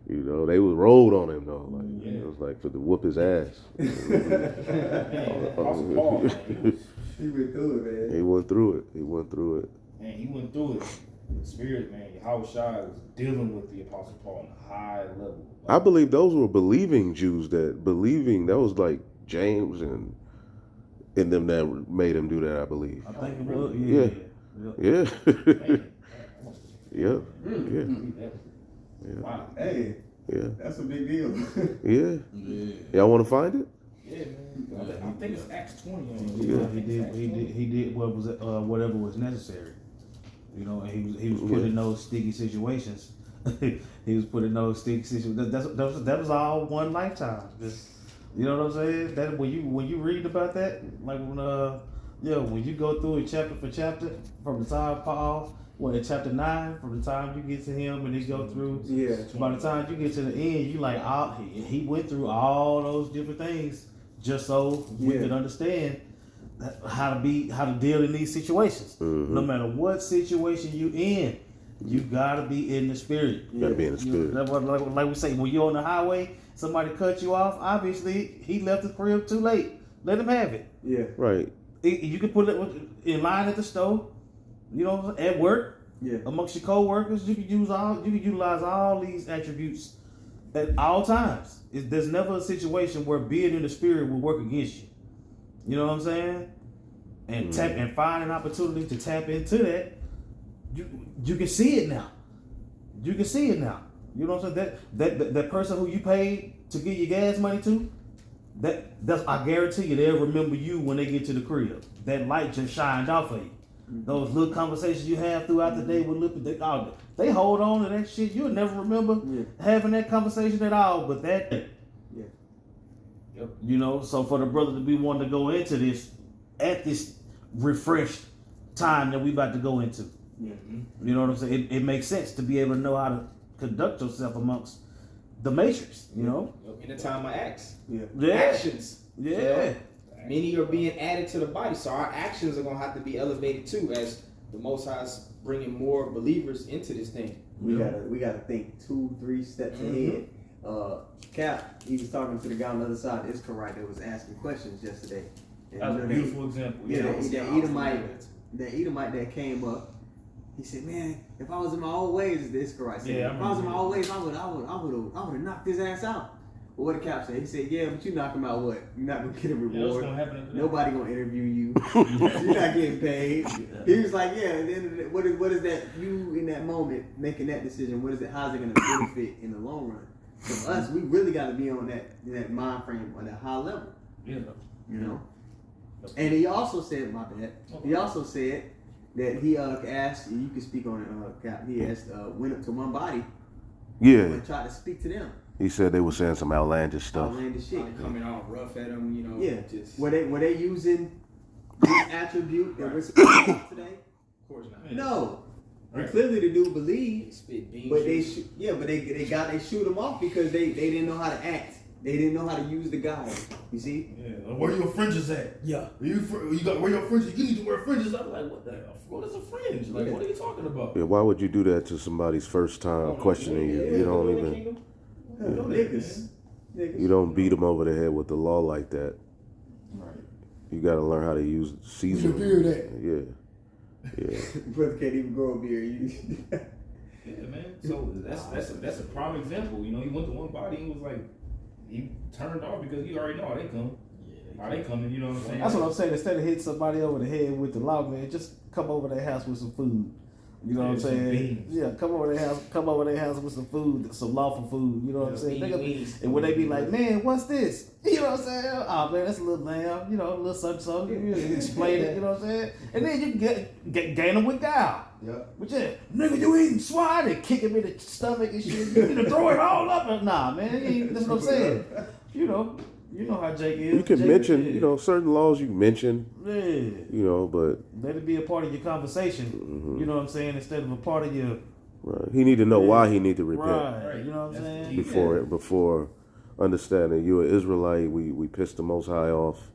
S2: They was rolled on him though. Like it was like for to whoop his ass.
S1: Apostle Paul, man,
S7: He went through it, man.
S2: He went through it.
S1: he went through it. The Spirit, man, Yahweh Shai was dealing with the Apostle Paul on a high level.
S2: I believe those were believing Jews that was like James and them that made him do that, I believe.
S6: I think it was.
S2: Yeah.
S1: Wow.
S7: Hey,
S2: Yeah.
S7: that's a big deal.
S2: Yeah. Y'all want to find it?
S1: Yeah, man. I think it's Acts 20.
S6: He did what was whatever was necessary. And he was put in those sticky situations. He was put in those sticky situations. That was all one lifetime. You know what I'm saying? That when you read about that, like when you go through it chapter for chapter from the time Paul, in chapter 9, from the time you get to him and he go through, by the time you get to the end, you like he went through all those different things just so we can understand how to deal in these situations. No matter what situation you in, you gotta be in the spirit.
S2: You gotta be in the spirit.
S6: Like we say, when you're on the highway, somebody cut you off. Obviously, he left the crib too late. Let him have it.
S7: Yeah.
S2: Right.
S6: You can put it in line at the store. At work.
S7: Yeah.
S6: Amongst your co-workers, you can utilize all these attributes at all times. There's never a situation where being in the spirit will work against you. You know what I'm saying? And find an opportunity to tap into that. You can see it now. You can see it now. You know what I'm saying? That person who you paid to give your gas money to, that's I guarantee you they'll remember you when they get to the crib. That light just shined off of you. those little conversations you have throughout the day with little, they hold on to that shit. You'll never remember having that conversation at all. But that, you know, so for the brother to be wanting to go into this at this refreshed time that we about to go into, you know what I'm saying? It makes sense to be able to know how to conduct yourself amongst the matrix, you know?
S3: In the time of acts.
S6: Yeah.
S3: Actions.
S6: Yeah.
S3: You know? Many are being added to the body, so our actions are going to have to be elevated too, as the Most High's bringing more believers into this thing.
S7: We gotta think 2-3 steps ahead. Cap, he was talking to the guy on the other side of Iscariot that was asking questions yesterday. And
S1: That was a beautiful example.
S7: Yeah, that Edomite that came up, he said, "Man, if I was in my old ways," the Iscariot said, "If I was in my old ways, I would have knocked his ass out." But what did Cap say? He said, "Yeah, but you knock him out, what? You're not gonna get a reward. Nobody gonna interview you. You're not getting paid." He was like, "Yeah." At the end of the day, what is that? You in that moment making that decision? What is it? How's it gonna benefit in the long run? For us, we really got to be on that mind frame on that high level.
S1: Yeah.
S7: You know. And he also said, my bad. He also said that he asked, and you can speak on it, Cap. He asked, went up to one body.
S2: Yeah.
S7: And tried to speak to them.
S2: He said they were saying some outlandish stuff.
S7: Outlandish shit.
S3: Coming out rough at them, you know.
S7: Yeah.
S3: Just,
S7: Were they using this attribute that we're speaking about today?
S3: of course not.
S7: No. And clearly the dude believed,
S3: Spit beans.
S7: but they shoot him off because they didn't know how to act. They didn't know how to use the guile. You see?
S1: Yeah. Where your fringes at? Yeah. You got where your fringes? You need to wear fringes. I'm like, what is a fringe? Like, what are you talking about?
S2: Yeah, why would you do that to somebody's first time questioning you? You don't even.
S7: Niggas.
S2: You don't beat them over the head with the law like that.
S1: Right.
S2: You got to learn how to use season.
S1: Where's your beard at?
S2: Yeah.
S7: Brother can't even grow a beard.
S1: Yeah, man. So that's a prime example. You know, he went to one body and was like, he turned off because he already know how they come. How they coming, you know what I'm saying?
S6: That's what I'm saying. Instead of hitting somebody over the head with the law, man, just come over their house with some food. You know what I'm saying? Yeah, come over their house with some food, some lawful food. You know what I'm saying? And when they be like, "Man, what's this?" You know what I'm saying? Oh man, that's a little lamb. You know, a little something. You explain it. You know what I'm saying? And then you get gain them with guile.
S4: Yep.
S6: But yeah, nigga, you eating swine and kick him in the stomach and shit. You need to throw it all up. Nah, man, that's what I'm saying. You know how Jake is.
S2: You can
S6: Jake
S2: mention,
S6: is.
S2: you know, certain laws you mention.
S6: Yeah.
S2: You know, but
S6: Let it be a part of your conversation. You know what I'm saying? Instead of a part of your.
S2: right, he need to know why he need to repent
S6: Right. You know what I'm saying?
S2: before understanding you're an Israelite. We pissed the Most High off.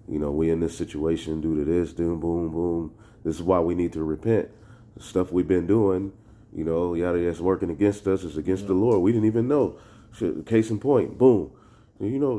S2: You know, we in this situation due to this. Boom, boom, boom. This is why we need to repent. The stuff we've been doing, you know, yada that's working against us is against the Lord. We didn't even know. Shit, case in point, boom. You know,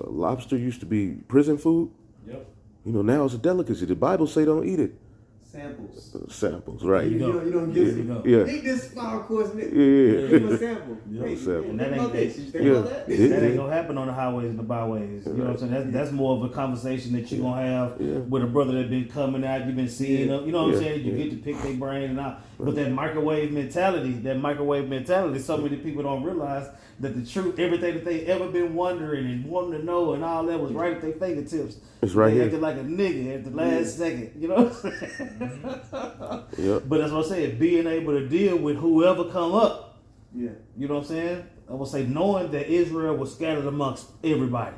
S2: lobster used to be prison food.
S1: Yep.
S2: You know, now it's a delicacy. The Bible say don't eat it.
S7: Samples.
S2: Samples, right?
S7: You don't get it.
S2: Yeah.
S7: Eat this 5-course meal.
S2: Yeah.
S7: Give them a sample. Hey,
S2: sample.
S6: And that ain't
S7: that.
S6: That ain't gonna happen on the highways and the byways. You know what I'm saying? That's more of a conversation that you're gonna have with a brother that's been coming out, you've been seeing them. You know what I'm saying? You get to pick their brain and out. But that microwave mentality, so many people don't realize that the truth, everything that they ever been wondering and wanting to know and all that was right at their fingertips.
S2: It's right
S6: they
S2: here.
S6: acted like a nigga at the last second. You know what I'm saying?
S2: Yep.
S6: But that's what I'm saying, being able to deal with whoever come up.
S7: Yeah.
S6: You know what I'm saying? I would say knowing that Israel was scattered amongst everybody.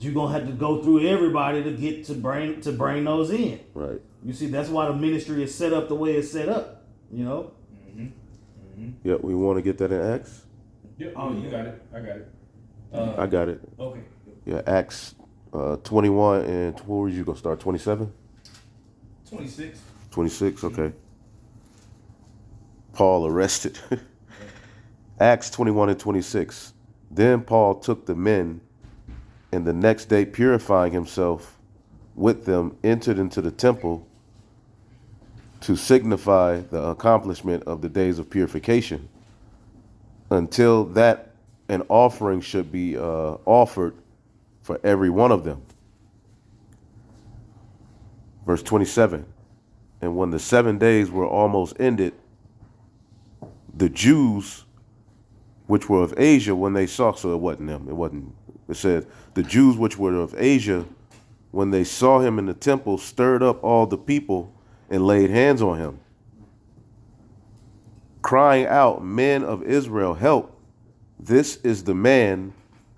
S6: You're gonna have to go through everybody to get to bring those in.
S2: Right.
S6: You see, that's why the ministry is set up the way it's set up. You know?
S2: Yep. We want to get that in Acts.
S1: Yep. Oh, you got it. I got it.
S2: I got it.
S1: Okay.
S2: Yeah, Acts 21 and where were you gonna start? 27?
S1: 26.
S2: 26, okay. Paul arrested. Acts 21 and 26. Then Paul took the men, and the next day, purifying himself with them, entered into the temple to signify the accomplishment of the days of purification, until that an offering should be offered for every one of them. Verse 27. And when the 7 days were almost ended, the Jews which were of Asia, when they saw, so it wasn't them, it said, the Jews which were of Asia when they saw him in the temple, stirred up all the people and laid hands on him, crying out, Men of Israel, help. This is the man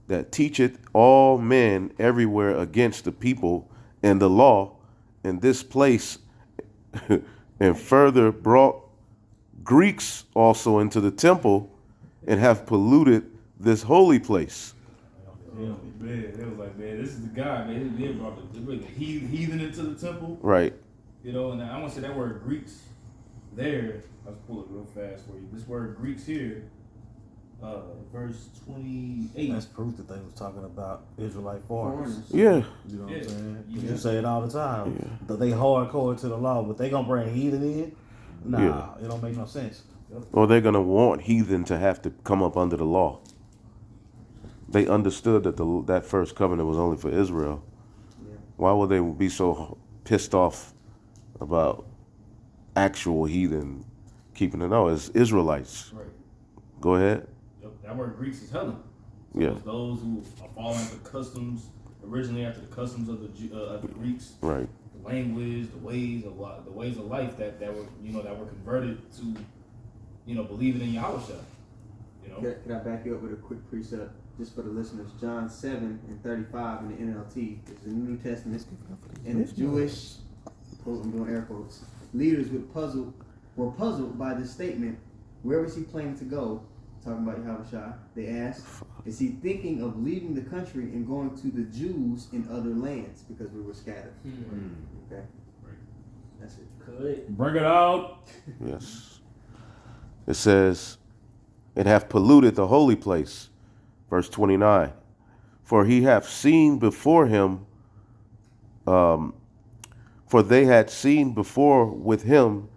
S2: that teacheth all men everywhere against the people and the law in this place, and further brought Greeks also into the temple and have polluted this holy place.
S1: Man, it was like, man, this is the guy, man. They brought the heathen into the temple.
S2: Right.
S1: You know, and I want to say that word Greeks there. Let's pull it real fast for you. This word Greeks here, verse 28.
S6: That's proof that they was talking about Israelite foreigners.
S2: Yeah.
S6: You know what
S1: Yeah.
S6: I'm saying? 'Cause
S1: Yeah.
S6: you say it all the time. That they hardcore to the law, but they gonna bring heathen in? Nah,
S2: Yeah.
S6: it don't make no sense.
S2: Or they're going to want heathen to have to come up under the law. They understood that that first covenant was only for Israel.
S7: Yeah.
S2: Why would they be so pissed off about actual heathen keeping it? No, it's Israelites.
S1: Right.
S2: Go ahead.
S1: Yep. That word Greeks is Helen. So
S2: Yeah.
S1: it's those who are following the customs, originally after the customs of the Greeks,
S2: Right.
S1: the language, the ways of life that were that were converted to believing in Yahushua. You know.
S7: Can I back you up with a quick precept just for the listeners? John 7:35 in the NLT is the New Testament, and the Jewish, I'm doing air quotes, leaders were puzzled by this statement. Where was he planning to go? Talking about Yahushua. They asked, is he thinking of leaving the country and going to the Jews in other lands because we were scattered? Okay, that's it.
S1: Could.
S6: Bring it out.
S2: Yes. It says, and have polluted the holy place. Verse 29. For he hath seen before him, for they had seen before with him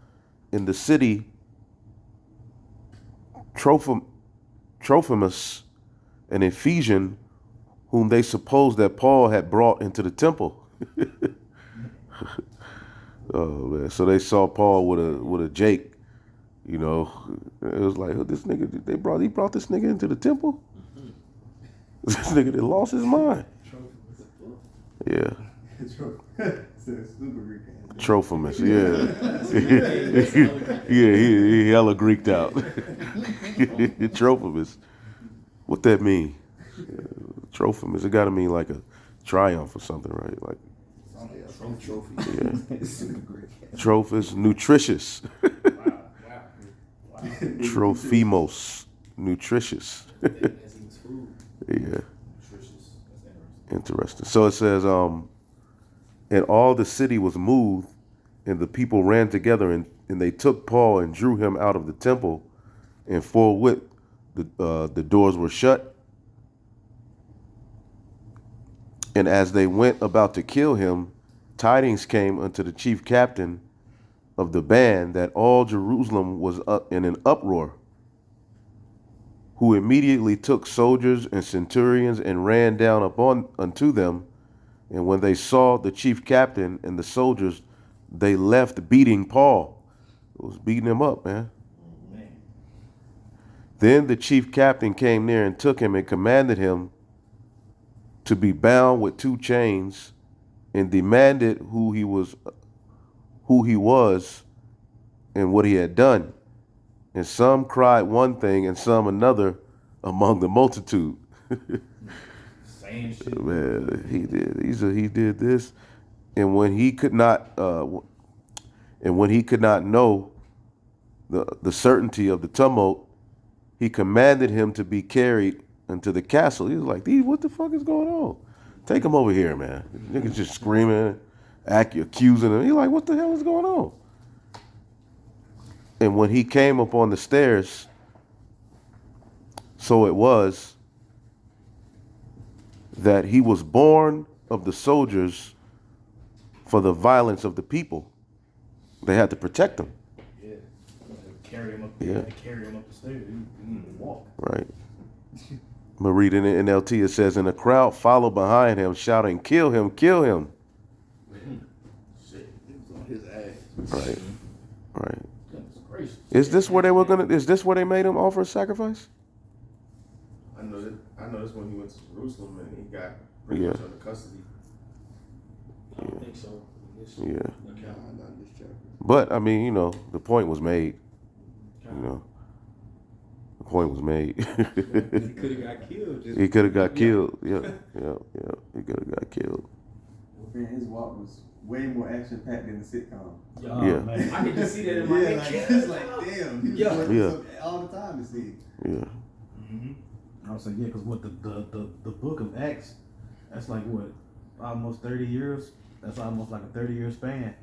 S2: in the city Trophimus, an Ephesian, whom they supposed that Paul had brought into the temple. Oh man! So they saw Paul with a Jake. You know, it was like, oh, this nigga, he brought this nigga into the temple. This nigga that lost his mind. Yeah. Trophimus, yeah. Yeah, he hella Greeked out. Trophimus. What that mean? Trophimus, it gotta mean like a triumph or something, right? Like
S4: Trophy.
S2: yeah. Trophus, nutritious. Trophimos, nutritious. Yeah. Interesting. So it says, and all the city was moved, and the people ran together, and they took Paul and drew him out of the temple, and forthwith the doors were shut. And as they went about to kill him, tidings came unto the chief captain of the band that all Jerusalem was up in an uproar, who immediately took soldiers and centurions and ran down unto them. And when they saw the chief captain and the soldiers, they left beating Paul. It was beating him up, man. Then the chief captain came near and took him and commanded him to be bound with 2 chains, and demanded who he was and what he had done. And some cried one thing and some another among the multitude.
S1: Same shit.
S2: Man, he did this, and when he could not know the certainty of the tumult, he commanded him to be carried into the castle. He was like, what the fuck is going on? Take him over here, man. Niggas just screaming, accusing him. He's like, what the hell is going on? And when he came up on the stairs, so it was that he was born of the soldiers for the violence of the people. They had to protect him.
S1: Yeah. Carry him up.
S2: Yeah.
S1: Carry him up the stairs. He needed to walk.
S2: Right. I'm going to read in the NLT. It says, and the crowd followed behind him, shouting, kill him, kill him.
S4: Shit, he was on his ass.
S2: Right. Right.
S1: Goodness gracious.
S2: Is this where they made him offer a sacrifice?
S4: I know this when he went to Jerusalem and he got pretty much under custody.
S1: think so.
S2: Yeah.
S5: Nah, not this chapter.
S2: But I mean, you know, the point was made. You know, the point was made.
S3: He could have got killed.
S2: He could have got killed. Yeah. He could have got killed.
S7: Man, his walk was way more action packed than the sitcom.
S2: Yeah.
S6: Man.
S3: I could just see that in my
S7: Yeah,
S3: head.
S7: like it's like damn. He was
S3: Yeah.
S7: working
S2: Yeah.
S7: all the time to see.
S2: Yeah.
S6: I was saying, yeah, because what the book of Acts, that's like what, almost 30 years? That's almost like a 30-year span.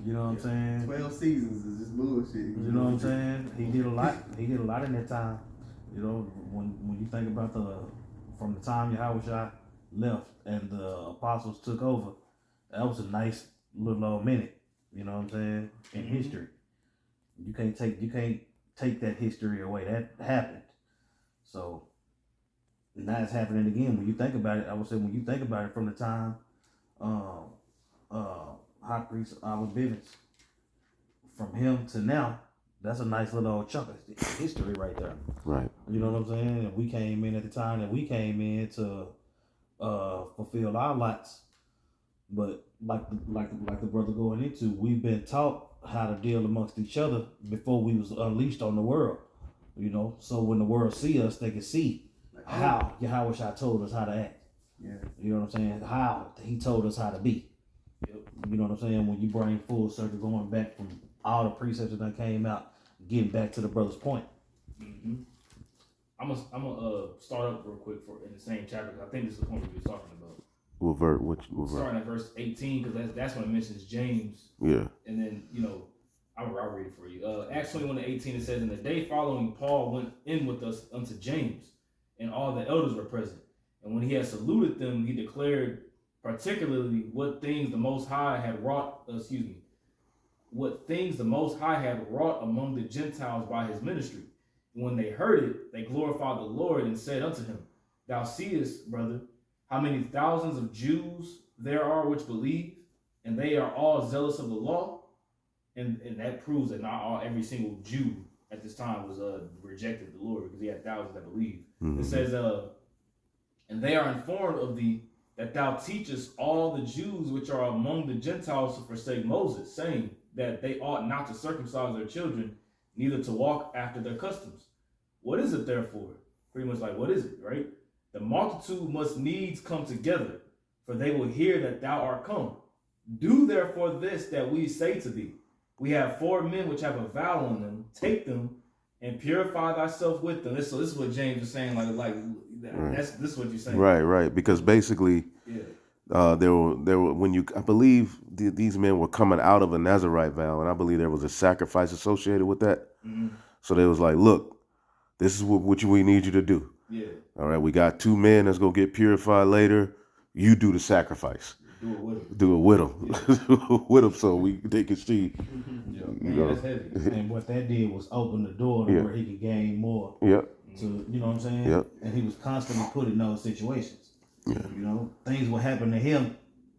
S6: You know what I'm saying?
S7: 12 seasons is just bullshit.
S6: You know what I'm saying? He did a lot. He did a lot in that time. You know, when you think about from the time Yahushua left and the apostles took over, that was a nice little old minute. You know what I'm saying? In history, you can't take that history away. That happened. So now it's happening again. When you think about it, I would say when you think about it from the time High Priest Albert Bivens, from him to now, that's a nice little old chunk of history right there.
S2: Right.
S6: You know what I'm saying? And we came in at the time that we came in to fulfill our lots. But like the brother going into, we've been taught how to deal amongst each other before we was unleashed on the world. You know, so when the world see us, they can see how Yahushua told us how to act.
S7: Yeah.
S6: You know what I'm saying? How he told us how to be. You know what I'm saying? When you bring full circle, going back from all the precepts that came out, getting back to the brother's point.
S1: I'm gonna start up real quick for in the same chapter, because I think this is the point we were talking about.
S2: What verse?
S1: Starting at verse 18, because that's when it mentions James.
S2: Yeah.
S1: And then, you know, I'll read it for you. Acts 21:18, it says, "In the day following, Paul went in with us unto James, and all the elders were present. And when he had saluted them, he declared particularly what things the Most High had wrought, among the Gentiles by his ministry. And when they heard it, they glorified the Lord and said unto him, Thou seest, brother, how many thousands of Jews there are which believe, and they are all zealous of the law." And that proves that not every single Jew at this time was rejected the Lord, because he had thousands that believe. It says, "And they are informed of thee, that thou teachest all the Jews which are among the Gentiles to forsake Moses, saying that they ought not to circumcise their children, neither to walk after their customs. What is it therefore?" Pretty much like, what is it, right? "The multitude must needs come together, for they will hear that thou art come. Do therefore this that we say to thee. We have 4 men which have a vow on them. Take them and purify thyself with them." So this is what James is saying. This is what you're saying.
S2: Right. Because basically, there were when I believe these men were coming out of a Nazirite vow, and I believe there was a sacrifice associated with that. So they was like, "Look, this is what we need you to do.
S1: Yeah.
S2: All right, we got 2 men that's gonna get purified later. You do the sacrifice.
S1: Do it with them.
S2: Do it with them, with them, so they can see."
S1: Man, that's heavy.
S6: And what that did was open the door to where he could gain more.
S2: Yep.
S6: To, you know what I'm saying?
S2: Yep.
S6: And he was constantly put in those situations.
S2: Yeah.
S6: You know, things will happen to him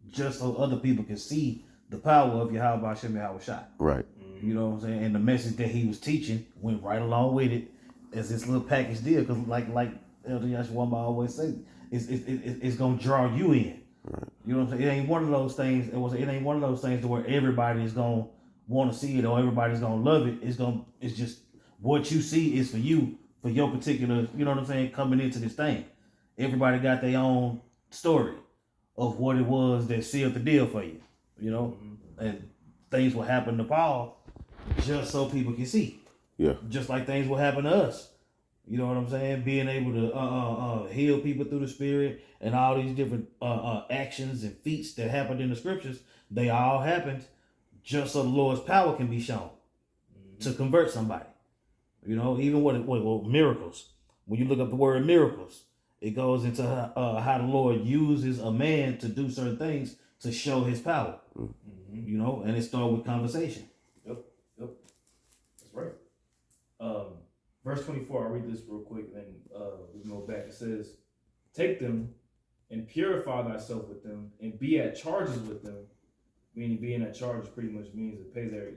S6: just so other people can see the power of Yahweh Shem Yahushua.
S2: Right.
S6: You know what I'm saying? And the message that he was teaching went right along with it as this little package deal. Because like Elder Yashwamba always say, it's gonna draw you in.
S2: Right.
S6: You know what I'm saying? It ain't one of those things. It ain't one of those things to where everybody is gonna want to see it or everybody's gonna love it. It's just what you see is for you, for your particular. You know what I'm saying? Coming into this thing, everybody got their own story of what it was that sealed the deal for you. You know, and things will happen to Paul just so people can see.
S2: Yeah.
S6: Just like things will happen to us. You know what I'm saying? Being able to heal people through the Spirit and all these different actions and feats that happened in the scriptures, they all happened just so the Lord's power can be shown to convert somebody. You know, even what miracles. When you look up the word miracles, it goes into how the Lord uses a man to do certain things to show his power. You know, and it started with conversation.
S1: Yep. That's right. Verse 24, I'll read this real quick, and then we can go back. It says, "Take them and purify thyself with them, and be at charges with them." Meaning being at charges pretty much means to pay their,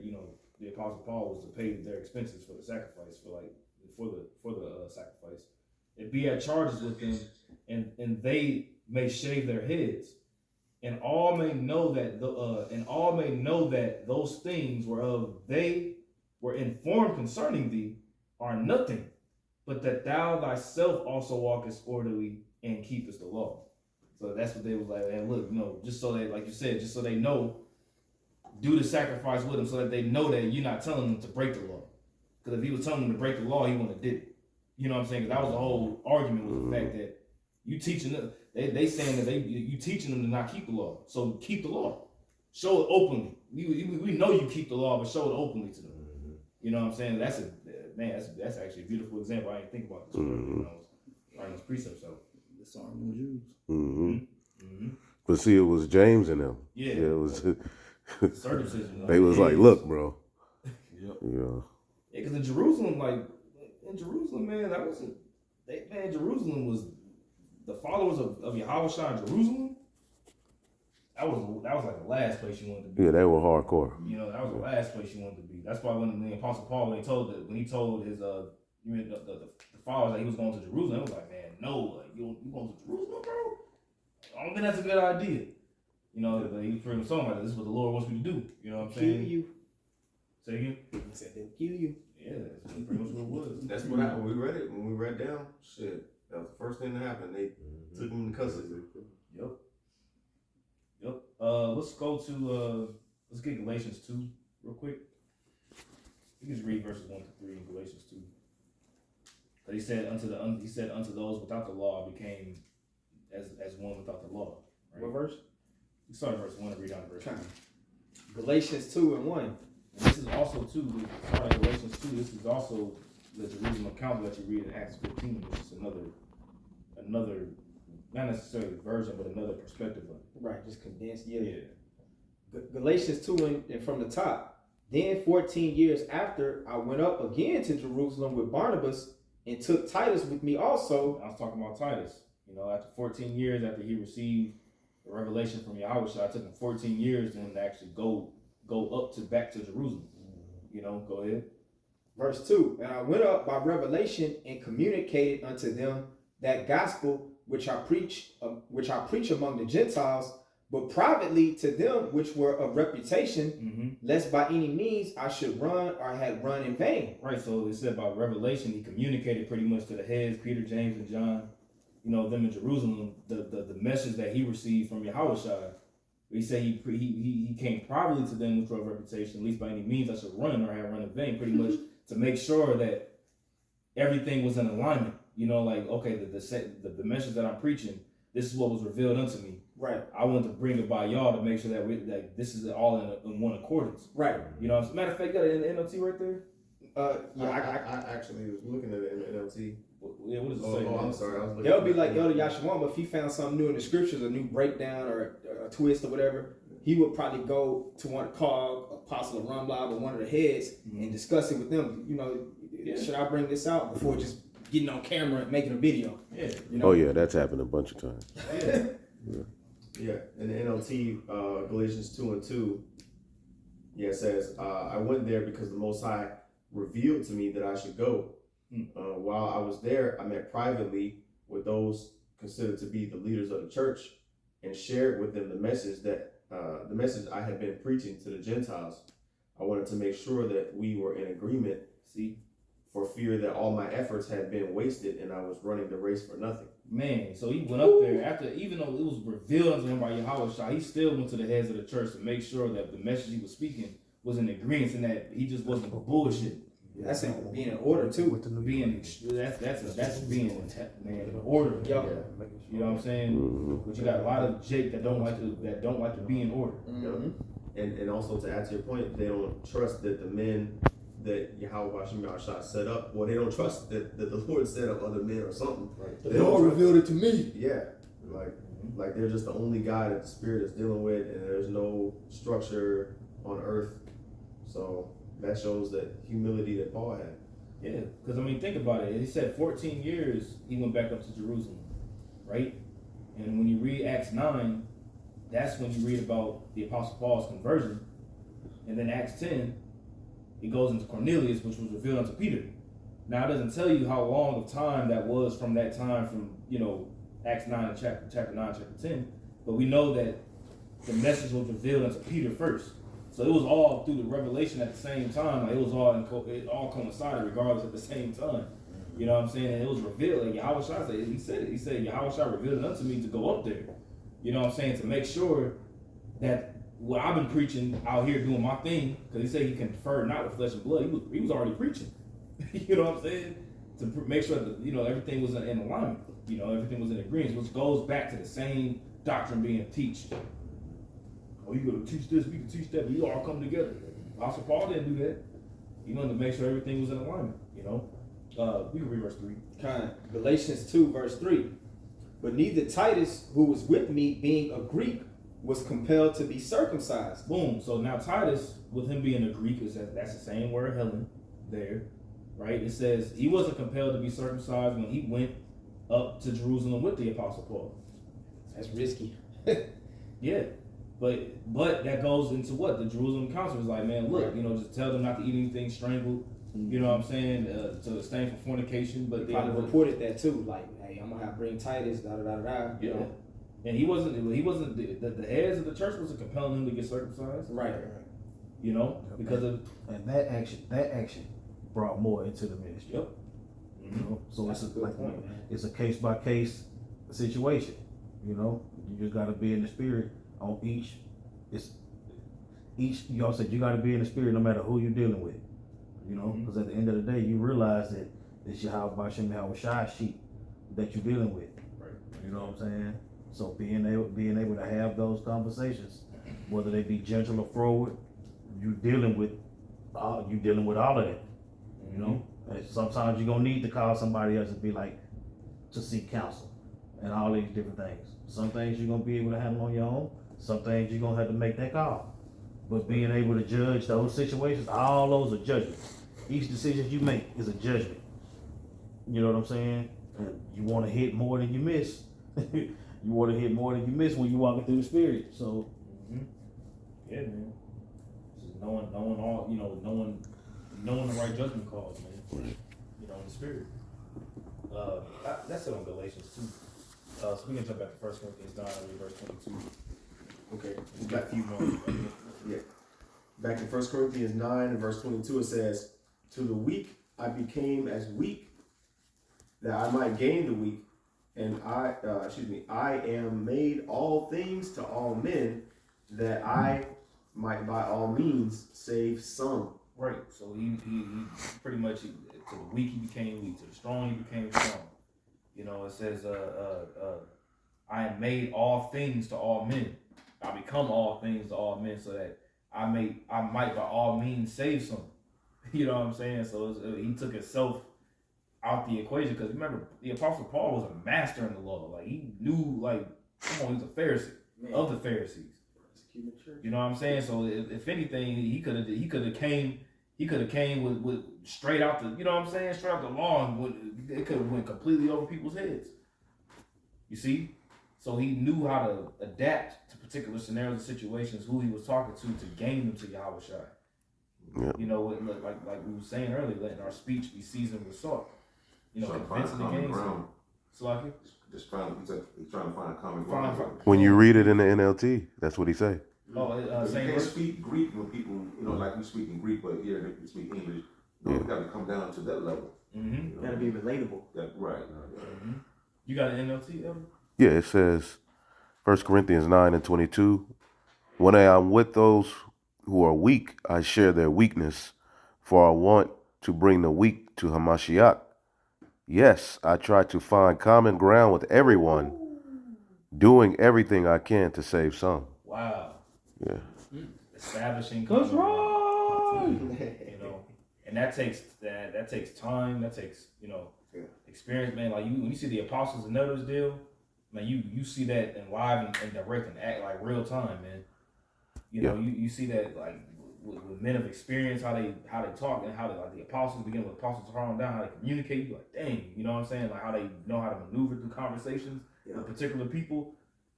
S1: the Apostle Paul was to pay their expenses for the sacrifice, for the sacrifice. "And be at charges with them, and they may shave their heads. and all may know that those things whereof they were informed concerning thee are nothing, but that thou thyself also walkest orderly and keepest the law. So that's what they was like, and look, just so they, like you said, just so they know, do the sacrifice with them so that they know that you're not telling them to break the law. Because if he was telling them to break the law, he wouldn't have did it. You know what I'm saying? Because that was the whole argument with the fact that you teaching them, they saying that you teaching them to not keep the law. So keep the law. Show it openly. We know you keep the law, but show it openly to them. You know what I'm saying? That's actually a beautiful example. I didn't think about this when I was writing this precept. So
S5: Disarm them Jews.
S2: But see, it was James and them.
S1: Yeah.
S2: It was.
S1: circumcision.
S2: They was like, look, bro.
S6: Yep.
S2: Yeah.
S1: Because in Jerusalem, man, that wasn't. Jerusalem was the followers of Yahushua in Jerusalem. That was like the last place you wanted to be.
S2: Yeah, they were hardcore.
S1: That was the last place you wanted to be. That's why when the Apostle Paul, when he told his the followers that he was going to Jerusalem, it was like, man, no, like you going to Jerusalem, bro? I don't think that's a good idea. He was pretty much talking about this is what the Lord wants me to do. You know what I'm saying?
S3: Kill you.
S1: Say again?
S3: He said they'll kill you.
S1: Yeah, that's pretty much what it was.
S4: That's what happened. We read it. When we read down, shit, that was the first thing that happened. They took him into custody.
S1: Yep. Let's go to let's get Galatians 2 real quick. You can just read verses 1 to 3 in Galatians 2. But he said unto those without the law became as one without the law. Right?
S3: What verse?
S1: You start at verse 1 and read down to verse 2.
S3: Galatians 2:1.
S1: And this is also too, starting Galatians 2, this is also the Jerusalem account that you read in Acts 15, which is another, not necessarily version, but another perspective of it.
S3: Right, just condensed. Yeah. Galatians 2 and from the top. Then 14 years after, I went up again to Jerusalem with Barnabas and took Titus with me also.
S1: I was talking about Titus. After 14 years after he received the revelation from Yahushua, it took him 14 years then to actually go up back to Jerusalem. Go ahead.
S3: Verse 2, and I went up by revelation and communicated unto them that gospel which I preach among the Gentiles, but privately to them which were of reputation, lest by any means I should run or had run in vain.
S1: Right, so it said by revelation, he communicated pretty much to the heads, Peter, James, and John, them in Jerusalem, the message that he received from Yahushua. He said he came privately to them which were of reputation, at least by any means I should run or have run in vain, pretty much to make sure that everything was in alignment. Okay, the message that I'm preaching, this is what was revealed unto me.
S3: Right.
S1: I want to bring it by y'all to make sure that this is all in one accordance.
S3: Right.
S1: As a matter of fact, you got an NLT right there?
S4: I actually was looking at it in the NLT.
S1: Yeah, what does it say?
S4: Oh, I'm sorry. I was looking.
S3: That would be like Elder Yashawama, if he found something new in the scriptures, a new breakdown or a twist or whatever, he would probably go to call Apostle or Rumblab or one of the heads and discuss it with them. Should I bring this out before just getting on camera and making a video?
S1: Yeah.
S2: Oh yeah, that's happened a bunch of times.
S4: Yeah. In the NLT, Galatians 2:2, it says, I went there because the Most High revealed to me that I should go. While I was there, I met privately with those considered to be the leaders of the church and shared with them the message I had been preaching to the Gentiles. I wanted to make sure that we were in agreement, for fear that all my efforts had been wasted and I was running the race for nothing.
S1: Man, so he went up there after, even though it was revealed unto him by Yahushua, he still went to the heads of the church to make sure that the message he was speaking was in agreement and that he just wasn't bullshit.
S3: That's being in order too.
S1: That's being in order.
S3: Yo.
S1: You know what I'm saying? But you got a lot of Jake that don't like to be in order.
S4: And also to add to your point, they don't trust that the men that Yahushua set up, they don't trust that the Lord set up other men or something. Right.
S3: The Lord revealed it to me.
S4: Yeah. Like they're just the only guy that the Spirit is dealing with, and there's no structure on earth. So that shows that humility that Paul had.
S1: Yeah, because think about it. He said 14 years he went back up to Jerusalem, right? And when you read Acts 9, that's when you read about the Apostle Paul's conversion. And then Acts 10, it goes into Cornelius, which was revealed unto Peter. Now it doesn't tell you how long of time that was from that time, from Acts 9 and chapter 9, chapter 10, but we know that the message was revealed unto Peter first. So it was all through the revelation at the same time. Like it was all it all coincided regardless at the same time. You know what I'm saying? And it was revealed. Like Yahweh Shai said, he said it. He said, Yahweh Shai revealed it unto me to go up there. You know what I'm saying? To make sure that what I've been preaching out here doing my thing, because he said he conferred not with flesh and blood. He was already preaching. You know what I'm saying? To make sure that, you know, everything was in alignment. You know, everything was in agreement, which goes back to the same doctrine being taught. Oh, you gotta teach this, we can teach that, we all come together. Apostle Paul didn't do that. He wanted to make sure everything was in alignment, you know. We can read verse 3.
S3: Galatians 2, verse 3. But neither Titus, who was with me, being a Greek, was compelled to be circumcised.
S1: Boom. So now Titus, with him being a Greek, that's the same word, Helen, there, right? It says he wasn't compelled to be circumcised when he went up to Jerusalem with the Apostle Paul.
S3: That's risky.
S1: Yeah. But that goes into what? The Jerusalem Council was like, man, look, you know, just tell them not to eat anything strangled, you know what I'm saying, to abstain from fornication. But
S3: They probably reported that too, like, hey, I'm gonna have to bring Titus, da da da da. You know?
S1: And he wasn't the heads of the church wasn't compelling him to get circumcised.
S3: Right.
S1: You know, because of
S6: And that action brought more into the ministry.
S1: Yep.
S6: You know, so
S3: That's
S6: it's
S3: a good point, man.
S6: It's a case by case situation. You know, you just got to be in the spirit on each. Y'all said you got to be in the spirit no matter who you're dealing with. You know, because at the end of the day, you realize that it's Yahweh Shai sheep that you're dealing with.
S1: Right.
S6: You know what I'm saying? So being able to have those conversations, whether they be gentle or forward, you dealing with all of that. You know, and sometimes you're gonna need to call somebody else and be like, to seek counsel and all these different things. Some things you're gonna be able to handle on your own. Some things you're gonna have to make that call. But being able to judge those situations, all those are judgments. Each decision you make is a judgment. You know what I'm saying? And you want to hit more than you miss. You want to hit more than you miss when you're walking through the spirit. So,
S1: yeah, man. Just knowing all, you know, knowing the right judgment calls, man.
S2: Right.
S1: You know, in the spirit. That's it on Galatians 2. So we can jump back to 1 Corinthians 9 and read verse 22.
S4: Okay.
S1: We got a few more.
S4: Yeah. Back in 1 Corinthians 9 and verse 22, it says, to the weak I became as weak, that I might gain the weak. And I am made all things to all men, that I might by all means save some.
S1: Right. So he pretty much, to the weak he became weak, to the strong he became strong. You know, it says, I am made all things to all men. I become all things to all men, so that I might by all means save some. You know what I'm saying? So he took himself out the equation, because remember, the Apostle Paul was a master in the law. Like, he knew, like, come on, he was a Pharisee of the Pharisees. You know what I'm saying? So if anything, he could have came with straight out the, you know what I'm saying, straight out the law, and it could have went completely over people's heads. You see? So he knew how to adapt to particular scenarios and situations, who he was talking to gain them to Yahweh Shai.
S2: Yep.
S1: You know, like we were saying earlier, letting our speech be seasoned with salt. You know, convincing the games. So
S8: he's trying to find a common ground.
S2: When you read it in the NLT, that's what he say.
S1: Oh,
S8: you
S1: same
S8: can't
S1: verse?
S8: speak Greek when people, you know, like we speak in Greek, but here they speak English. We got to come down to that level.
S1: Mm-hmm.
S8: You know?
S7: Gotta be relatable.
S8: Right.
S1: Mm-hmm. You got an NLT, Evan?
S2: Yeah, it says 1 Corinthians 9 and 22. When I am with those who are weak, I share their weakness, for I want to bring the weak to Hamashiach. Yes, I try to find common ground with everyone, doing everything I can to save some.
S1: Wow.
S2: Yeah.
S1: Establishing
S6: That's
S1: common ground.
S6: right.
S1: You know, and that takes time. That takes, you know, experience, man. Like when you see the apostles and others deal, man, you see that in live and direct and act like real time, man. You know, you see that like with men of experience, how they talk, and how they, like, the apostles begin with apostles on down, how they communicate. You like, dang, you know what I'm saying? Like how they know how to maneuver through conversations with particular people.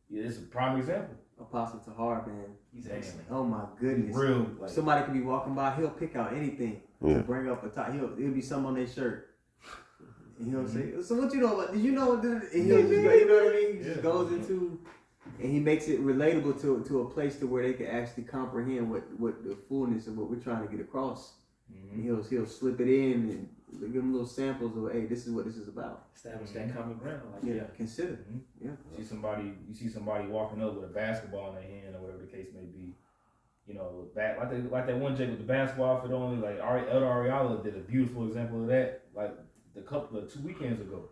S1: Yeah, it's a prime example.
S7: Apostle Tahar, man, he's
S1: Damn.
S7: excellent. Oh my goodness,
S1: Real. Like,
S7: somebody could be walking by, he'll pick out anything to bring up a top. He'll be something on their shirt. And he'll say, so what you know about, did you know, and he'll just go, you know what I mean? He just goes into And he makes it relatable to a place to where they can actually comprehend what the fullness of what we're trying to get across. And he'll slip it in and give them little samples of, hey, this is what this is about.
S1: Establish that common ground. Like,
S7: Consider. Yeah.
S1: You see somebody walking up with a basketball in their hand or whatever the case may be. You know, like that one Jake with the basketball outfit on. Like Elder Ariala did a beautiful example of that. Like 2 weekends ago,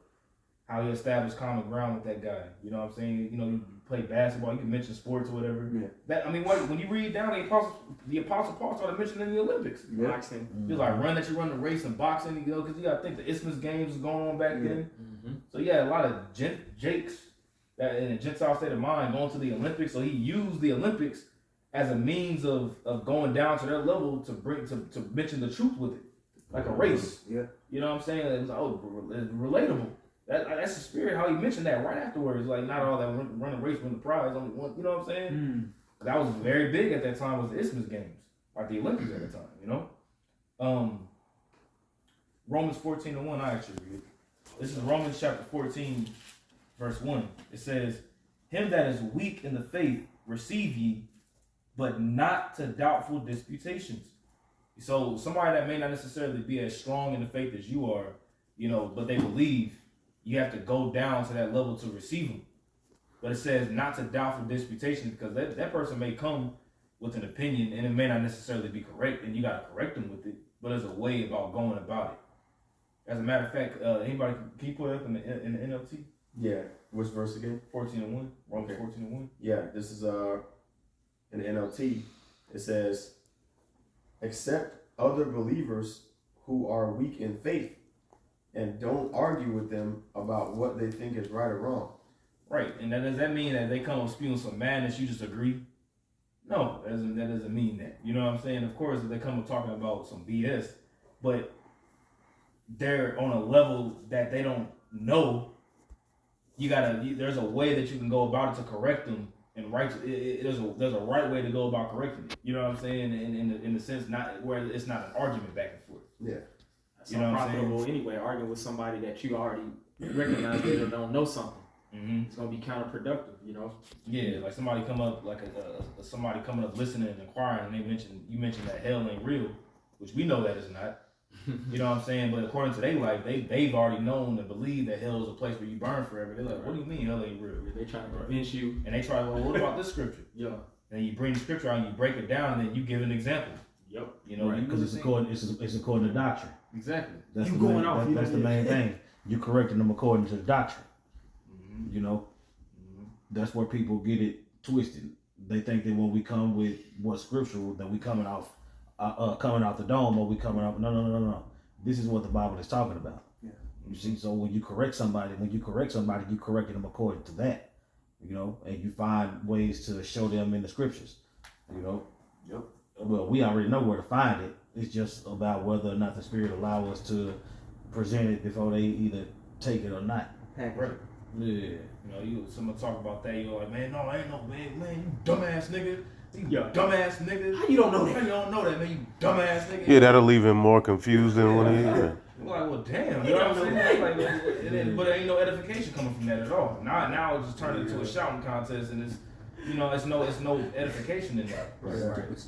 S1: how he established common ground with that guy. You know what I'm saying? You know, you play basketball, you can mention sports or whatever.
S7: Yeah.
S1: That, I mean, when you read down the Apostle Paul started mentioning the Olympics.
S7: Yeah.
S1: Boxing. He was like, run the race and boxing, you know, because you got to think the Isthmus Games was going on back then. So yeah, a lot of Jakes that in a Gentile state of mind going to the Olympics. So he used the Olympics as a means of going down to their level to mention the truth with it, like a race.
S7: Yeah.
S1: You know what I'm saying? It's relatable. That's the spirit. How he mentioned that right afterwards. Like not all that run a race, win the prize, only one. You know what I'm saying? That was very big at that time. Was the Isthmus Games, like the Olympics at the time. You know. Romans 14:1. I actually read it. This is Romans chapter 14, verse 1. It says, "Him that is weak in the faith receive ye, but not to doubtful disputations." So somebody that may not necessarily be as strong in the faith as you are, you know, but they believe, you have to go down to that level to receive them. But it says not to doubtful disputations, because that person may come with an opinion and it may not necessarily be correct, and you got to correct them with it. But there's a way about going about it. As a matter of fact, anybody can you put it up in the NLT?
S4: Yeah. Which verse again?
S1: 14:1. Romans 14:1.
S4: Yeah. This is in the NLT. It says, "Accept other believers who are weak in faith, and don't argue with them about what they think is right or wrong."
S1: Right, and does that mean that they come spewing some madness, you just agree? No, that doesn't mean that. You know what I'm saying? Of course, if they come up talking about some BS, but they're on a level that they don't know, there's a way that you can go about it to correct them, and there's a right way to go about correcting it. You know what I'm saying? In the sense not where it's not an argument back and forth.
S4: Yeah.
S3: That's
S1: You know what I'm
S3: unprofitable anyway. Arguing with somebody that you already recognize they don't know something. It's gonna be counterproductive, you know.
S1: Yeah, like somebody come up, like somebody coming up listening and inquiring, and you mentioned that hell ain't real, which we know that it's not. You know what I'm saying? But according to their life, they've already known and believe that hell is a place where you burn forever. They're like, what do you mean hell ain't real?
S3: They trying to convince you.
S1: And they try, well, what about this scripture?
S3: Yeah.
S1: And you bring the scripture out and you break it down, and then you give an example.
S3: Yep.
S1: You know,
S6: because it's according to doctrine.
S1: Exactly.
S6: That's
S3: You
S6: the
S3: going
S6: main,
S3: off,
S6: that-
S3: you
S6: that's
S3: know,
S6: the
S3: yeah.
S6: main thing. You correcting them according to the doctrine. You know, that's where people get it twisted. They think that when we come with what's scriptural, that we coming out the dome, or we coming out. No. This is what the Bible is talking about.
S7: Yeah.
S6: You see, so when you correct somebody, you correcting them according to that. You know, and you find ways to show them in the scriptures. You know.
S4: Yep.
S6: Well, we already know where to find it. It's just about whether or not the Spirit allow us to present it before they either take it or not.
S1: Right.
S6: Yeah.
S1: You know, someone talk about that, you're like, man, no, I ain't no man, you dumbass nigga. You
S3: Yeah.
S1: dumbass nigga.
S3: How you don't know that?
S1: How you don't know that, man, you dumbass nigga.
S2: Yeah, that'll leave him more confused than when he. Yeah.
S1: I'm like, well, damn, you know what I'm saying? Like, but there ain't no edification coming from that at all. Now it's just turned into a shouting contest, and it's, you know, it's no edification in that.
S4: Right.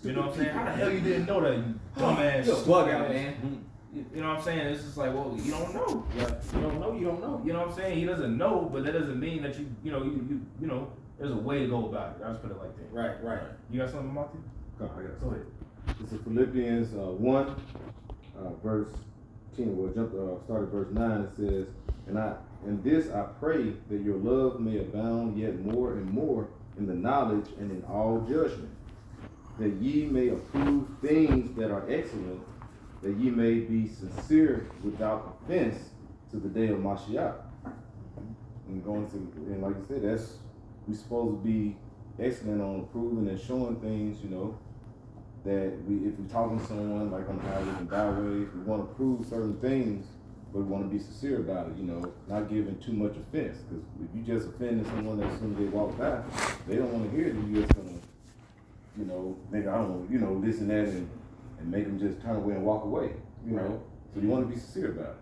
S1: You know what I'm saying? How the hell you didn't know that, you dumbass?
S3: You're a bug out, man.
S1: You know what I'm saying? It's just like, well, you don't know.
S3: Yeah. You don't know. You don't know.
S1: You know what I'm saying? He doesn't know, but that doesn't mean that you know, there's a way to go about it. I'll just put it like that.
S3: Right.
S1: You got something, Monty?
S9: I got
S1: Go ahead.
S9: This is Philippians 1, verse 10. We'll start at verse 9. It says, "In this I pray that your love may abound yet more and more in the knowledge and in all judgment, that ye may approve things that are excellent, that ye may be sincere without offense to the day of Mashiach." And like you said, we supposed to be excellent on approving and showing things, you know, that if we're talking to someone like on the highways and byways, we want to prove certain things, but we want to be sincere about it, you know, not giving too much offense. Because if you just offended someone as soon as they walk by, they don't want to hear that you just gonna, you know, make, I don't know, you know, this and that, and make them just turn away and walk away, you know. So you want to be sincere about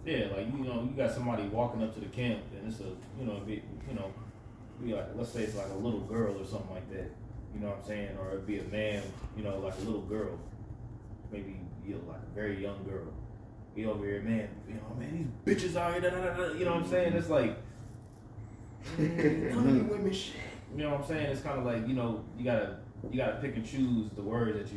S9: it.
S1: Yeah, like, you know, you got somebody walking up to the camp, and it's a, you know, be like, let's say it's like a little girl or something like that. You know what I'm saying? Or it'd be a man, you know, like a little girl, maybe like a very young girl. He over here, man, you know, man, these bitches out here, you know what I'm saying? It's like, none of you women shit. You know what I'm saying? It's kind of like, you know, you gotta pick and choose the words that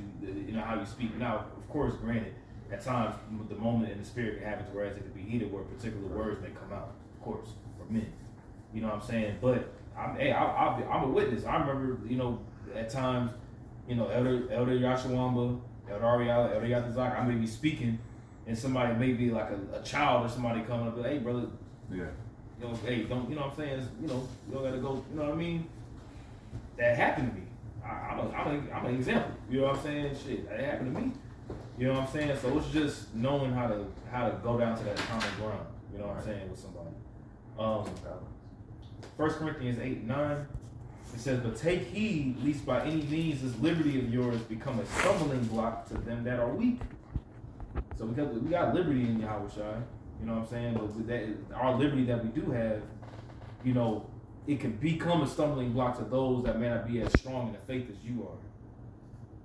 S1: you know, how you speak. Now, of course, granted, at times the moment in the spirit can happen to where it could be heated, where particular words may come out. Of course, for men. You know what I'm saying? But I'm a witness. I remember, you know, at times, you know, Elder Yashawamba, Elder Ariel, Elder Yatazak, I may be speaking, and somebody may be like a child or somebody coming up, like, hey, brother,
S8: Yeah.
S1: you know, hey, don't, you know what I'm saying? It's, you know, you don't gotta go, you know what I mean? That happened to me. I'm an example. You know what I'm saying? Shit, that happened to me. You know what I'm saying? So it's just knowing how to go down to that common ground. You know what I'm saying, with somebody. 1 Corinthians 8:9. It says, but take heed, lest by any means this liberty of yours become a stumbling block to them that are weak. So we got liberty in Yahushua. You know what I'm saying? But with that, our liberty that we do have, you know, it can become a stumbling block to those that may not be as strong in the faith as you are,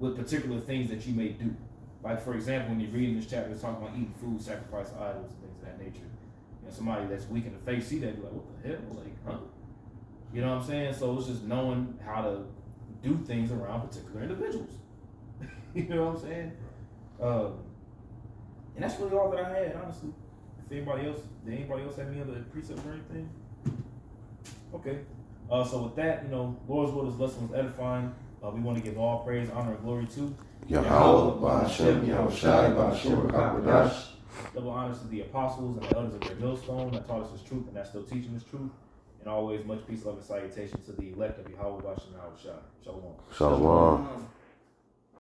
S1: with particular things that you may do. Like, for example, when you read in this chapter, it's talking about eating food, sacrifice to idols, and things of that nature. You know, somebody that's weak in the faith see that, be like, what the hell? Like, huh? You know what I'm saying? So it's just knowing how to do things around particular individuals. You know what I'm saying? And that's really all that I had, honestly. Did anybody else have any other precepts or anything? Okay. So with that, you know, Lord's will, this lesson was edifying. We want to give all praise, honor, and glory to
S2: Yahweh, Ba'ashem, Yahushai, Ba'ashem, Ba'akadash.
S1: Double honors to the apostles and the elders of their millstone that taught us this truth and that's still teaching this truth. And always much peace, love, and salutation to the elect of Yahweh, Ba'ashem, Yahushai. Shalom.
S2: Shalom.